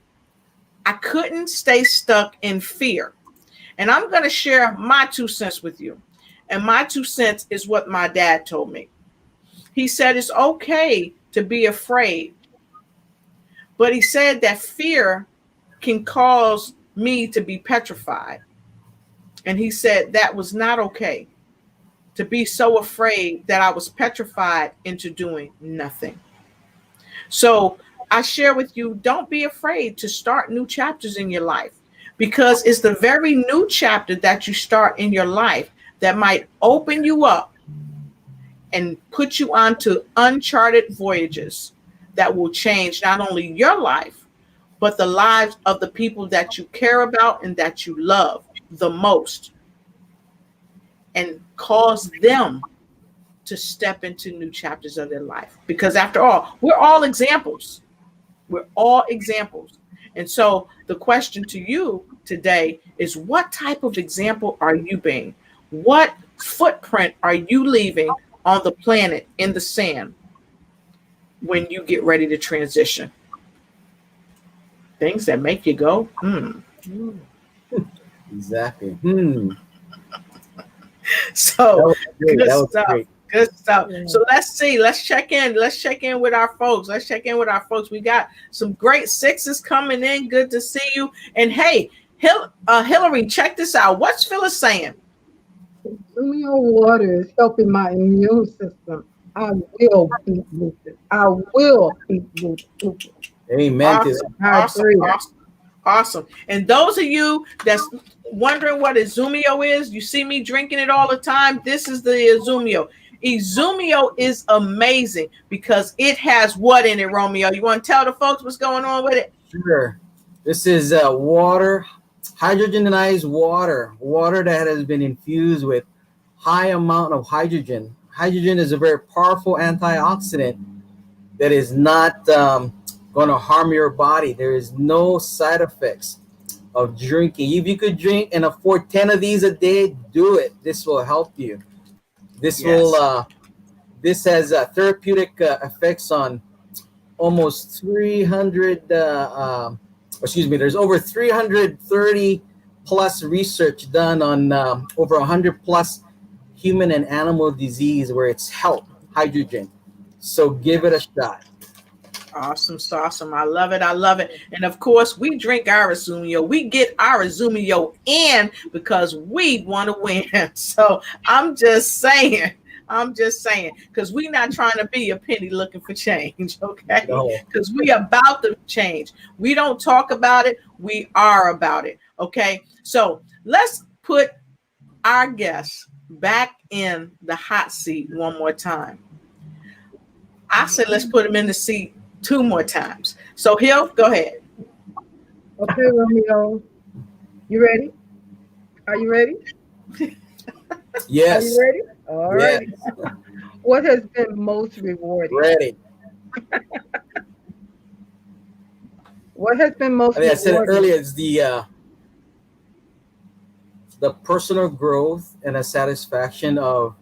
I couldn't stay stuck in fear. And I'm going to share my 2 cents with you. And my 2 cents is what my dad told me. He said it's okay to be afraid. But he said that fear can cause me to be petrified. And he said that was not okay, to be so afraid that I was petrified into doing nothing. So I share with you, don't be afraid to start new chapters in your life, because it's the very new chapter that you start in your life that might open you up and put you onto uncharted voyages that will change not only your life, but the lives of the people that you care about and that you love the most, and cause them to step into new chapters of their life. Because after all, we're all examples. We're all examples. And so the question to you today is, what type of example are you being? What footprint are you leaving on the planet in the sand when you get ready to transition? Things that make you go, Exactly. So good stuff. Great. Good stuff. Yeah. So let's see. Let's check in. Let's check in with our folks. We got some great 6s coming in. Good to see you. And hey, Hillary, check this out. What's Phyllis saying? Romeo water is helping my immune system. I will beat lupus. I will beat lupus. Amen to that. Awesome. And those of you that's wondering what Izumio is, you see me drinking it all the time. This is the Izumio. Izumio is amazing because it has what in it, Romeo? You want to tell the folks what's going on with it? Sure. This is water, hydrogenized water that has been infused with high amount of hydrogen. Hydrogen is a very powerful antioxidant that is not going to harm your body. There is no side effects of drinking. If you could drink and afford 10 of these a day, do it. This will help you. This has therapeutic effects on almost 300 there's over 330 plus research done on over 100 plus human and animal disease where it's helped hydrogen. So give it a shot. Awesome, awesome. I love it. I love it. And of course, we drink our Azumio. We get our Azumio in because we want to win. So I'm just saying. I'm just saying, because we're not trying to be a penny looking for change, okay? No. Because we about the change. We don't talk about it. We are about it, okay? So let's put our guests back in the hot seat one more time. I said let's put him in the seat 2 more times. So Hill, go ahead. Okay, Romeo, you ready? Are you ready? Are Yes. you ready? All Yes. right. What has been most rewarding? Ready. What has been most I said it rewarding? earlier. It's the personal growth and the satisfaction of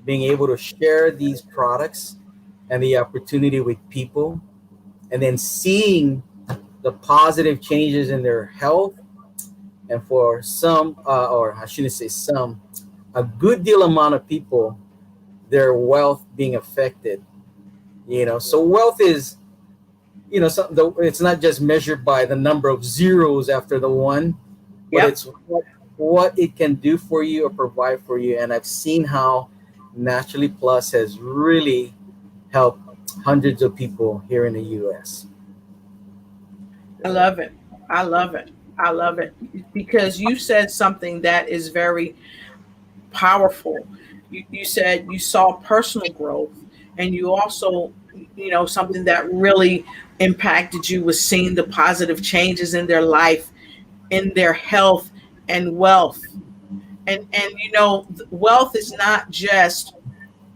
being able to share these products and the opportunity with people, and then seeing the positive changes in their health, and for some, or I shouldn't say some, a good deal amount of people, their wealth being affected. So wealth is, it's not just measured by the number of zeros after the one, but Yep. it's what it can do for you or provide for you. And I've seen how Naturally Plus has really helped hundreds of people here in the U.S. I love it. I love it. I love it. Because you said something that is very powerful. You said you saw personal growth, and you also, something that really impacted you was seeing the positive changes in their life, in their health and wealth. And wealth is not just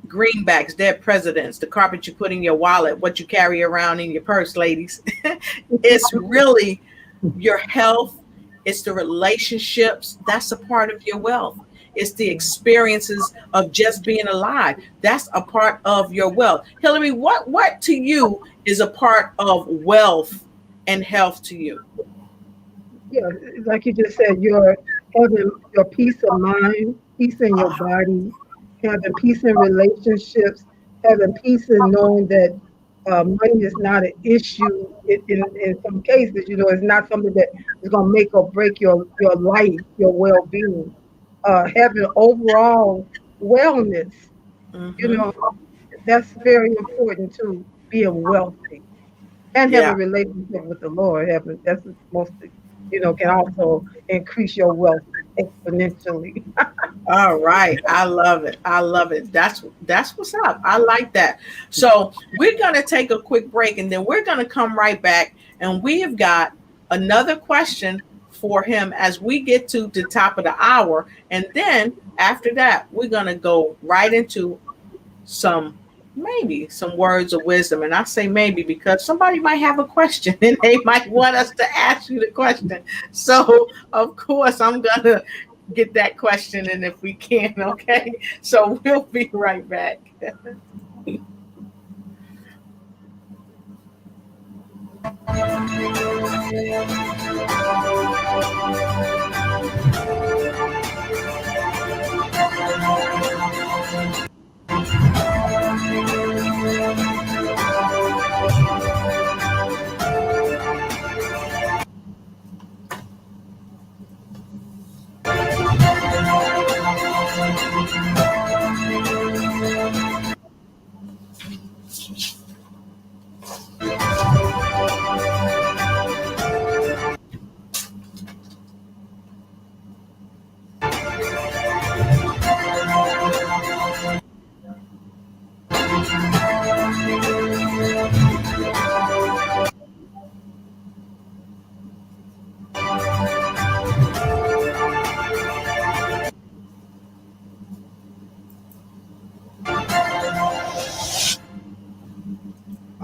greenbacks, dead presidents, the carpet you put in your wallet, what you carry around in your purse, ladies. It's really your health, it's the relationships. That's a part of your wealth. It's the experiences of just being alive. That's a part of your wealth. Hillary, what to you is a part of wealth and health to you? Yeah, like you just said, your having your peace of mind, peace in your body, having peace in relationships, having peace in knowing that money is not an issue. In some cases, it's not something that is going to make or break your life, your well-being. Having overall wellness, you Mm-hmm. know, that's very important to being wealthy and have a Yeah. relationship with the Lord. Having that's mostly, can also increase your wealth exponentially. All right. I love it. I love it. That's what's up. I like that. So we're gonna take a quick break and then we're gonna come right back and we have got another question for him as we get to the top of the hour. And then after that, we're gonna go right into some maybe some words of wisdom. And I say maybe because somebody might have a question and they might want us to ask you the question. So of course I'm gonna get that question in if we can, okay? So we'll be right back.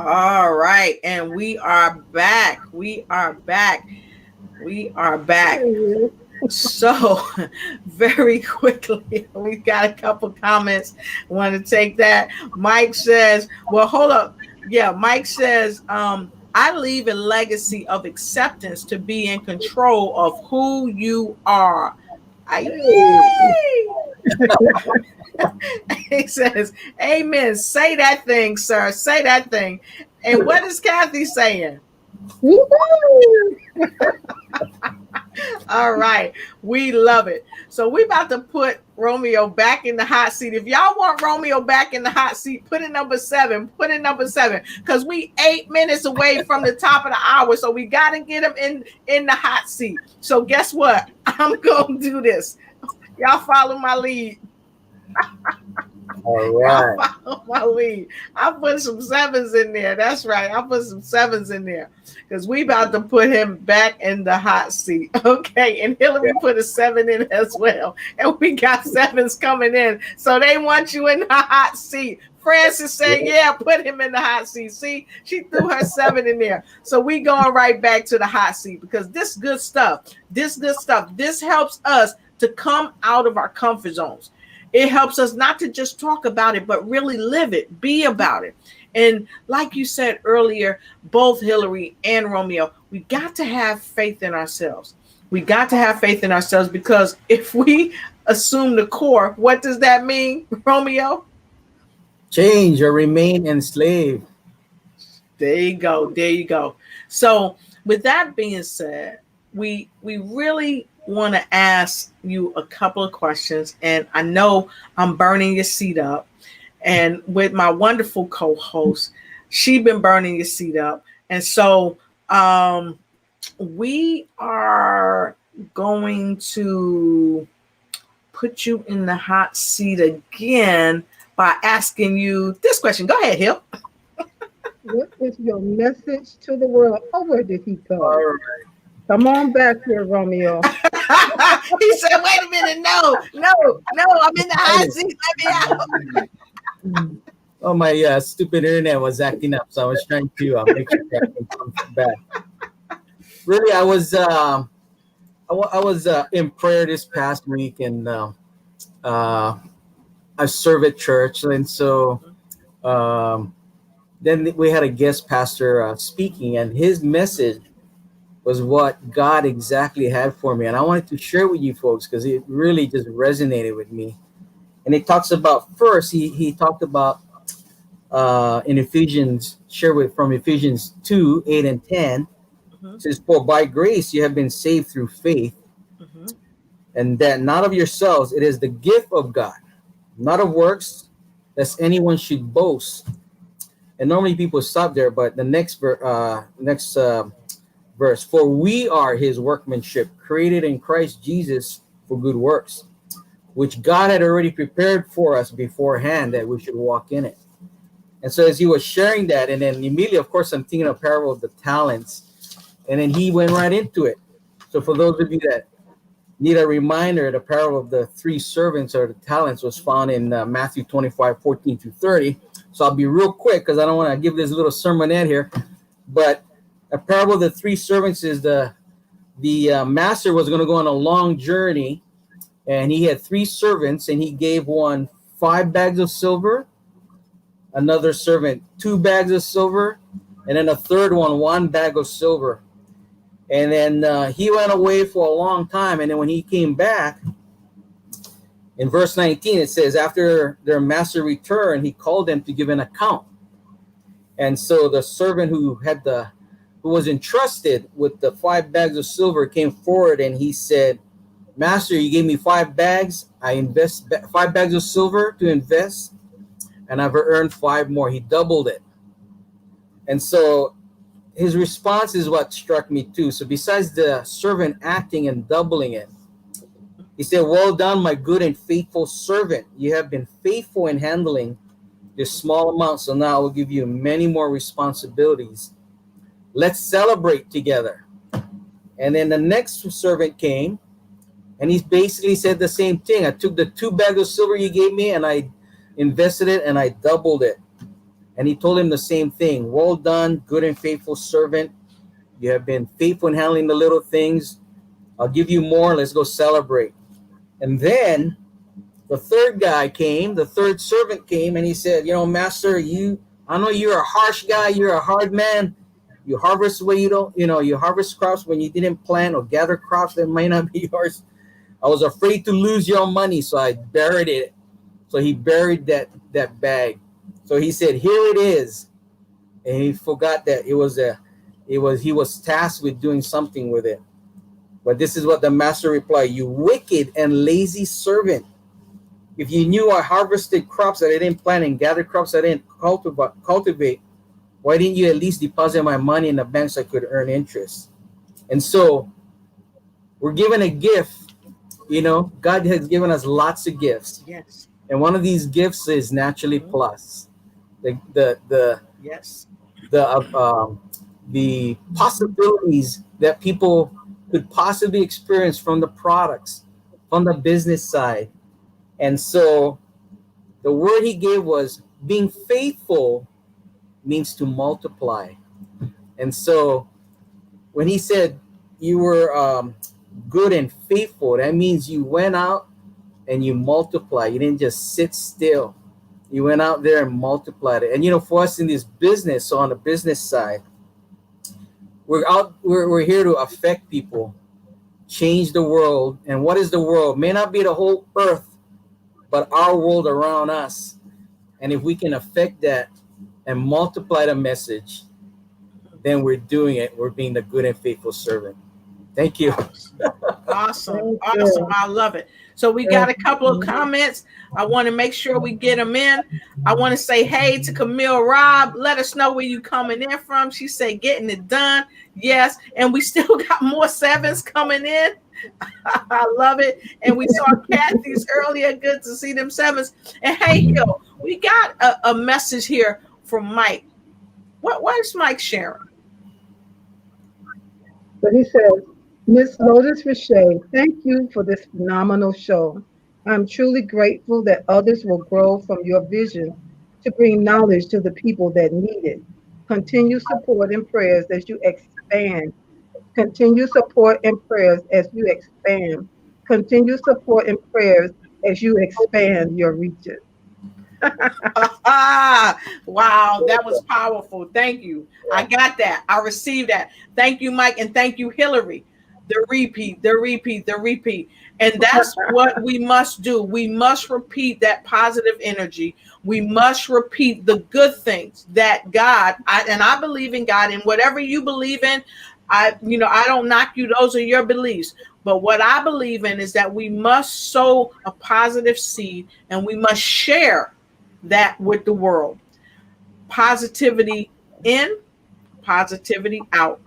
All right, and we are back. We are back. We are back. So, very quickly, we've got a couple comments. I want to take that. Mike says, well, hold up. Yeah, Mike says, I leave a legacy of acceptance to be in control of who you are. He says, amen. Say that thing, sir. Say that thing. And what is Kathy saying? Woo-hoo! All right. We love it. So we about to put Romeo back in the hot seat. If y'all want Romeo back in the hot seat, put in number 7. Put in number 7. Because we 8 minutes away from the top of the hour. So we got to get him in the hot seat. So guess what? I'm going to do this. Y'all follow my lead. All right. Follow my lead. I put some 7s in there. That's right. I put some 7s in there because we about to put him back in the hot seat. Okay. And Hillary put a 7 in as well. And we got 7s coming in. So they want you in the hot seat. Francis said, yeah, put him in the hot seat. See, she threw her 7 in there. So we going right back to the hot seat because this good stuff, this helps us to come out of our comfort zones. It helps us not to just talk about it, but really live it, be about it. And like you said earlier, both Hillary and Romeo, we got to have faith in ourselves. We got to have faith in ourselves because if we assume the core, what does that mean, Romeo? Change or remain enslaved. There you go. There you go. So with that being said, we really want to ask you a couple of questions, and I know I'm burning your seat up, and with my wonderful co-host, she been burning your seat up, and so we are going to put you in the hot seat again by asking you this question. Go ahead, Hill. What is your message to the world? Oh, where did he go? All right. Come on back here, Romeo. He said, wait a minute. No, I'm in the hot seat. Let me out. Oh, my stupid internet was acting up, so I was trying to make sure that can come back. Really, I was in prayer this past week, and I serve at church, and so then we had a guest pastor speaking, and his message was what God exactly had for me. And I wanted to share with you folks because it really just resonated with me. And it talks about, first, he talked about in Ephesians, from Ephesians 2, 8 and 10. It says, for by grace you have been saved through faith, and that not of yourselves, it is the gift of God, not of works, lest anyone should boast. And normally people stop there, but the next verse, for we are his workmanship, created in Christ Jesus for good works, which God had already prepared for us beforehand that we should walk in it. And so as he was sharing that, and then immediately, of course, I'm thinking of parable of the talents, and then he went right into it. So for those of you that need a reminder, the parable of the 3 servants or the talents was found in Matthew 25, 14 through 30. So I'll be real quick because I don't want to give this little sermonette here, but a parable of the 3 servants is the master was going to go on a long journey, and he had 3 servants, and he gave one 5 bags of silver, another servant 2 bags of silver, and then a third one bag of silver. And then he went away for a long time, and then when he came back, in verse 19 it says, after their master returned, he called them to give an account. And so the servant who was entrusted with the 5 bags of silver came forward, and he said, Master, you gave me 5 bags. I invest 5 bags of silver to invest, and I've earned 5 more. He doubled it. And so his response is what struck me too. So besides the servant acting and doubling it, he said, well done, my good and faithful servant. You have been faithful in handling this small amount, so now I will give you many more responsibilities. Let's celebrate together. And then the next servant came, and he basically said the same thing. I took the 2 bags of silver you gave me, and I invested it, and I doubled it. And he told him the same thing. Well done, good and faithful servant. You have been faithful in handling the little things. I'll give you more. Let's go celebrate. And then the third servant came, and he said, Master, I know you're a harsh guy. You're a hard man. You harvest where you harvest crops when you didn't plant, or gather crops that might not be yours. I was afraid to lose your money, so I buried it. So he buried that bag. So he said, here it is. and he forgot that he was tasked with doing something with it. But this is what the master replied: "You wicked and lazy servant! If you knew I harvested crops that I didn't plant and gathered crops that I didn't cultivate, why didn't you at least deposit my money in the bank so I could earn interest?" And so we're given a gift. God has given us lots of gifts. Yes. And one of these gifts is Naturally Plus. The Yes. the possibilities that people could possibly experience from the products, from the business side. And so the word he gave was being faithful means to multiply. And so when he said you were good and faithful, that means you went out and you multiply. You didn't just sit still. You went out there and multiplied it. And for us in this business, so on the business side, we're here to affect people, change the world. And what is the world? May not be the whole earth, but our world around us. And if we can affect that and multiply the message, then we're doing it. We're being the good and faithful servant. Thank you. Awesome. I love it. So we got a couple of comments. I want to make sure we get them in. I want to say hey to Camille Robb. Let us know where you coming in from. She said getting it done. Yes. And we still got more sevens coming in. I love it. And we saw Kathy's earlier. Good to see them sevens. And hey, Hill, we got a message here from Mike. What is Mike sharing? But he says, Miss Lotus Richey, thank you for this phenomenal show. I'm truly grateful that others will grow from your vision to bring knowledge to the people that need it. Continue support and prayers as you expand. Continue support and prayers as you expand. Continue support and prayers as you expand your reaches. Wow, that was powerful. Thank you. I got that. I received that. Thank you, Mike, and thank you, Hillary. The repeat. And that's what we must do. We must repeat that positive energy. We must repeat the good things that God, I believe in God, and whatever you believe in, I don't knock you. Those are your beliefs. But what I believe in is that we must sow a positive seed and we must share that with the world. Positivity in, positivity out,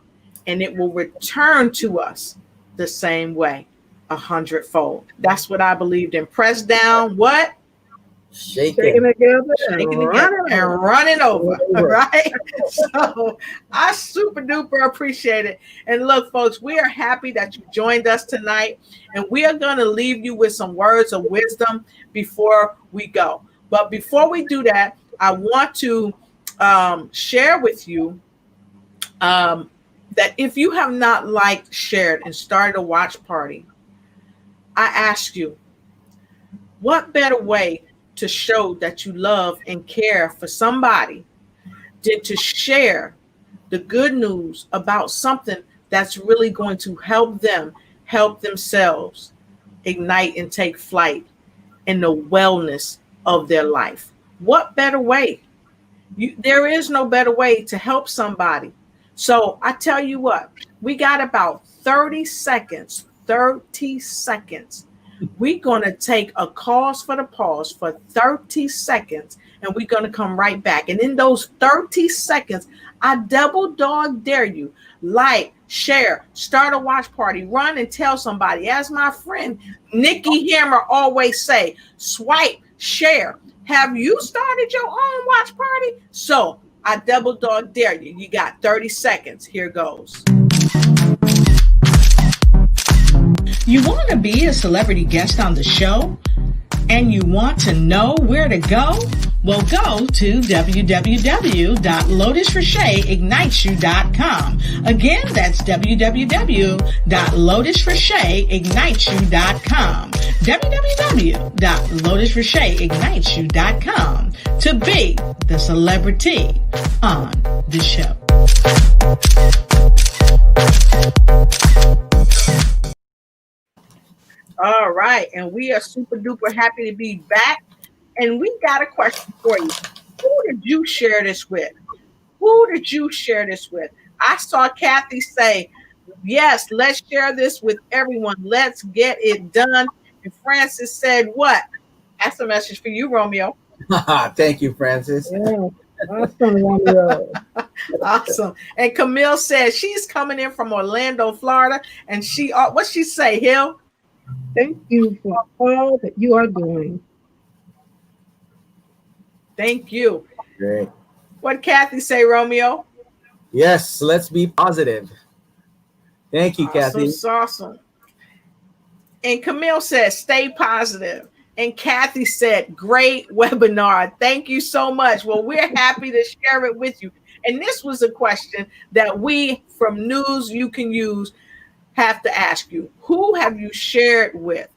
and it will return to us the same way, 100-fold. That's what I believed in. Press down, what? Shaking together and running over. Right? So I super duper appreciate it. And look, folks, we are happy that you joined us tonight, and we are going to leave you with some words of wisdom before we go. But before we do that, I want to share with you that if you have not liked, shared, and started a watch party, I ask you, what better way to show that you love and care for somebody than to share the good news about something that's really going to help them help themselves ignite and take flight in the wellness of their life? What better way? There is no better way to help somebody. So I tell you what, we got about 30 seconds. We're going to take a pause for 30 seconds, and we're going to come right back. And in those 30 seconds, I double dog dare you, like, share, start a watch party, run and tell somebody. As my friend Nikki Hammer always say, swipe, share. Have you started your own watch party? So I double dog dare you. You got 30 seconds. Here goes. You want to be a celebrity guest on the show and you want to know where to go? Well, go to www.lotusricheignites.com. Again, that's www.lotusricheignites.com. www.lotusricheignites.com to be the celebrity on the show. All right, and we are super duper happy to be back. And we got a question for you. Who did you share this with? Who did you share this with? I saw Kathy say, yes, let's share this with everyone. Let's get it done. And Francis said, what? That's a message for you, Romeo. Thank you, Francis. Yeah. Awesome, Romeo. Awesome. And Camille says she's coming in from Orlando, Florida. And what she say, Hill? Thank you for all that you are doing. Thank you. Great. What Kathy say, Romeo? Yes, let's be positive. Thank you, Kathy. Awesome. And Camille says, stay positive. And Kathy said, great webinar. Thank you so much. Well, we're happy to share it with you. And this was a question that we from News You Can Use have to ask you. Who have you shared with?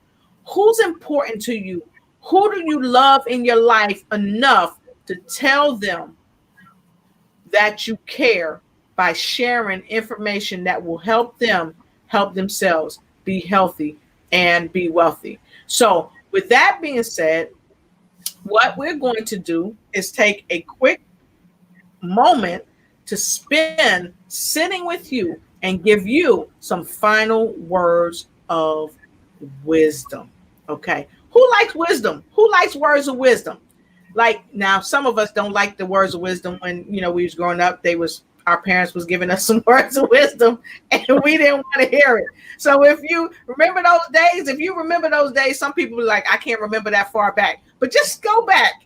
Who's important to you? Who do you love in your life enough to tell them that you care by sharing information that will help them help themselves be healthy and be wealthy? So with that being said, what we're going to do is take a quick moment to spend sitting with you and give you some final words of wisdom. Okay. Who likes wisdom? Who likes words of wisdom? Like, now, some of us don't like the words of wisdom. When we was growing up, our parents was giving us some words of wisdom and we didn't want to hear it. So if you remember those days, some people are like, I can't remember that far back, but just go back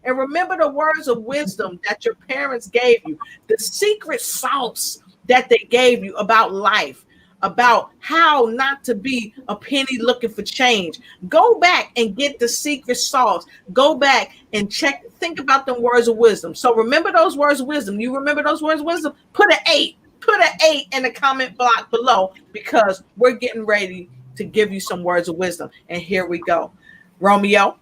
and remember the words of wisdom that your parents gave you, the secret sauce that they gave you about life, about how not to be a penny looking for change. Go back and get the secret sauce. Go back and think about them words of wisdom. So remember those words of wisdom. You remember those words of wisdom? Put an 8 in the comment block below, because we're getting ready to give you some words of wisdom. And here we go. Romeo.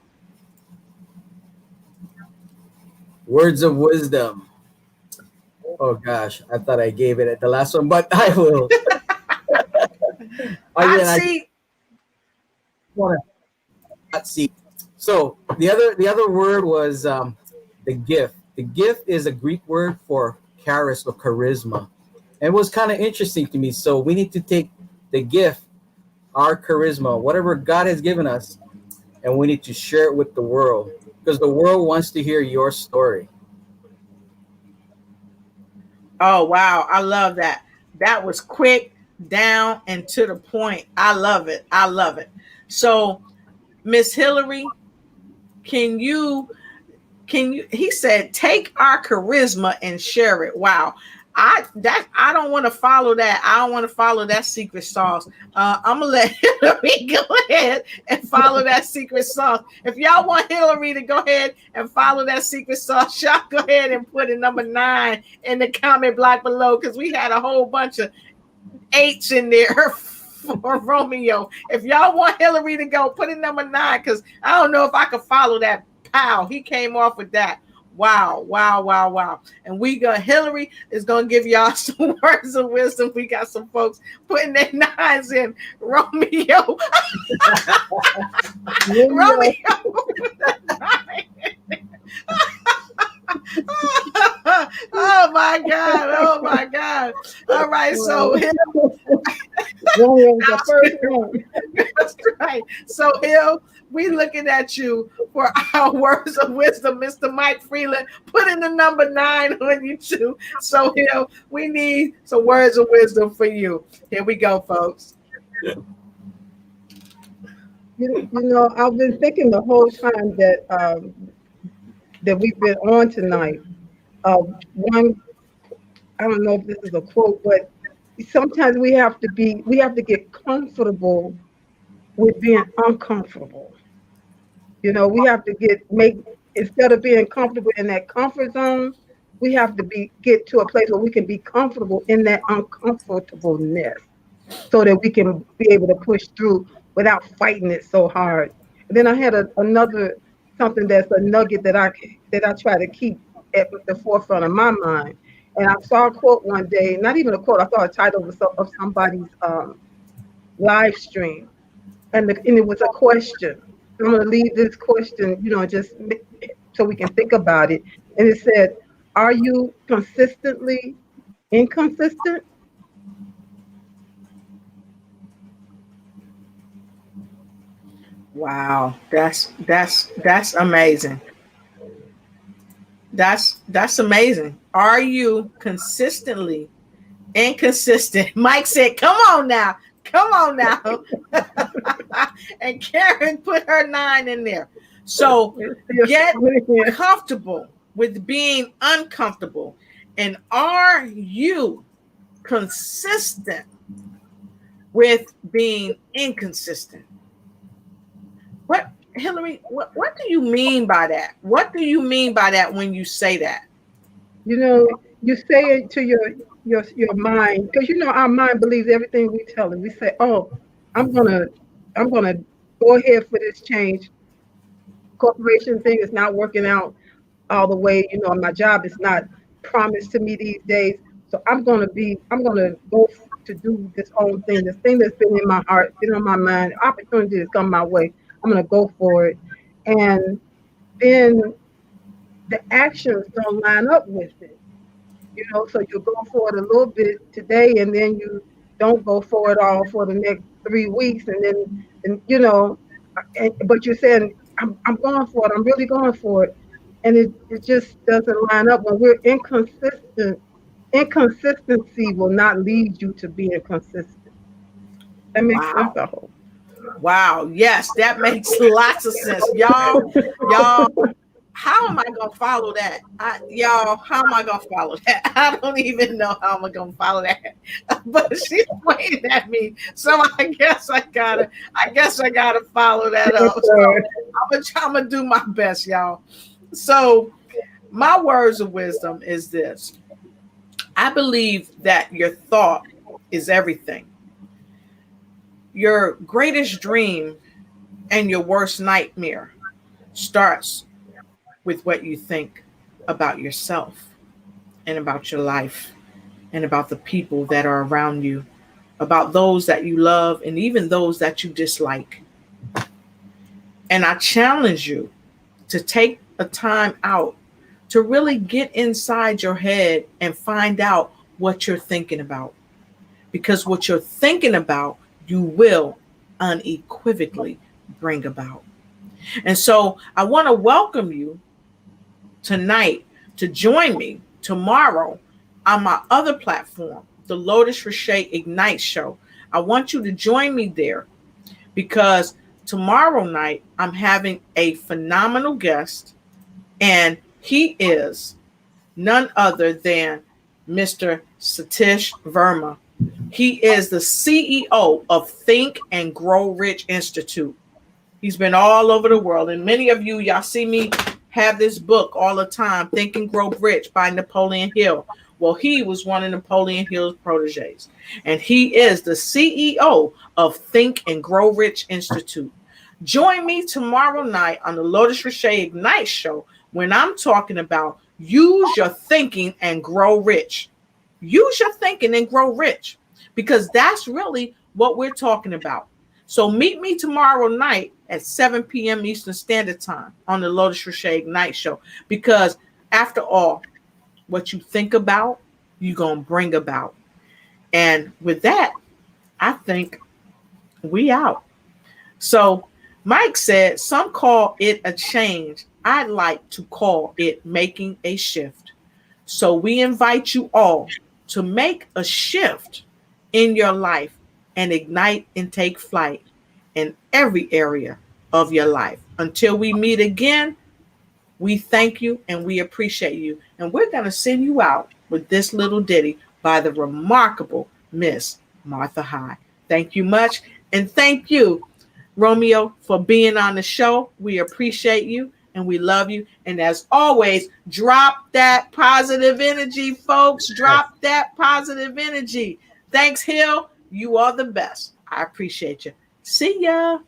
Words of wisdom. Oh gosh, I thought I gave it at the last one, but I will. Hot seat. So the other word was the gift. The gift is a Greek word for charis or charisma. It was kind of interesting to me. So we need to take the gift, our charisma, whatever God has given us, and we need to share it with the world, because the world wants to hear your story. Oh, wow. I love that. That was quick, down, and to the point. I love it. So, Miss Hillary, he said, take our charisma and share it. Wow. I don't want to follow that. I don't want to follow that secret sauce. I'm gonna let Hillary go ahead and follow that secret sauce. If y'all want Hillary to go ahead and follow that secret sauce, y'all go ahead and put it number 9 in the comment block below, because we had a whole bunch of 8s in there for Romeo. If y'all want Hillary to go, put it number 9, because I don't know if I could follow that. Pow, he came off with that. Wow. And Hillary is going to give y'all some words of wisdom. We got some folks putting their 9s in. Romeo. Oh my God. All right. So that's right. So Hill, we looking at you for our words of wisdom. Mr. Mike Freeland, put in the number 9 on you too. So Hill, we need some words of wisdom for you. Here we go, folks. You know, I've been thinking the whole time that we've been on tonight. One, I don't know if this is a quote, but sometimes we have to get comfortable with being uncomfortable. You know, we have to instead of being comfortable in that comfort zone, we have to get to a place where we can be comfortable in that uncomfortableness, so that we can be able to push through without fighting it so hard. And then I had another something that's a nugget that I try to keep at the forefront of my mind. And I saw a quote one day, not even a quote, I saw a title of somebody's live stream, and it was a question. I'm going to leave this question, just so we can think about it. And it said, Are you consistently inconsistent? Wow, that's amazing. That's amazing. Are you consistently inconsistent? Mike said, "Come on now, come on now," and Karen put her 9 in there. So get comfortable with being uncomfortable, and are you consistent with being inconsistent? What, Hillary, what do you mean by that? What do you mean by that when you say that? You know, you say it to your mind, because you know our mind believes everything we tell it. We say, "Oh, I'm gonna I'm gonna go ahead for this change. Corporation thing is not working out all the way. You know, my job is not promised to me these days. So I'm gonna go to do this own thing, this thing that's been in my heart, been on my mind. Opportunity has come my way. I'm gonna go for it." And then the actions don't line up with it. You know, so you go for it a little bit today, and then you don't go for it all for the next 3 weeks, and then, and you know, but you're saying, I'm going for it, I'm really going for it, and it just doesn't line up. When we're inconsistent, inconsistency will not lead you to being consistent. That makes sense, Wow. I hope. Wow. Yes, that makes lots of sense. Y'all, how am I gonna follow that? Y'all, how am I gonna follow that? I don't even know how I'm gonna follow that. But she's pointing at me, so I guess I gotta follow that Yes, up. sir. I'm gonna do my best, y'all. So my words of wisdom is this: I believe that your thought is everything. Your greatest dream and your worst nightmare starts with what you think about yourself and about your life and about the people that are around you, about those that you love and even those that you dislike. And I challenge you to take a time out to really get inside your head and find out what you're thinking about. Because what you're thinking about, you will unequivocally bring about. And so I want to welcome you tonight to join me tomorrow on my other platform, the Lotus Richey Ignite Show. I want you to join me there because tomorrow night I'm having a phenomenal guest, and he is none other than Mr. Satish Verma. He is the CEO of Think and Grow Rich Institute. He's been all over the world, and many of you, y'all see me have this book all the time, Think and Grow Rich by Napoleon Hill. Well, he was one of Napoleon Hill's proteges, and he is the CEO of Think and Grow Rich Institute. Join me tomorrow night on the Lotus Richey Ignite Show when I'm talking about use your thinking and grow rich. Use your thinking and grow rich, because that's really what we're talking about. So meet me tomorrow night at 7 p.m. Eastern Standard Time on the Lotus Richey Ignite Show, because after all, what you think about, you're going to bring about. And with that, I think we out. So Mike said, some call it a change. I'd like to call it making a shift. So we invite you all to make a shift in your life and ignite and take flight in every area of your life. Until we meet again, we thank you and we appreciate you. And we're going to send you out with this little ditty by the remarkable Miss Martha High. Thank you much. And thank you, Romeo, for being on the show. We appreciate you and we love you. And as always, drop that positive energy, folks. Drop that positive energy. Thanks, Hill. You are the best. I appreciate you. See ya.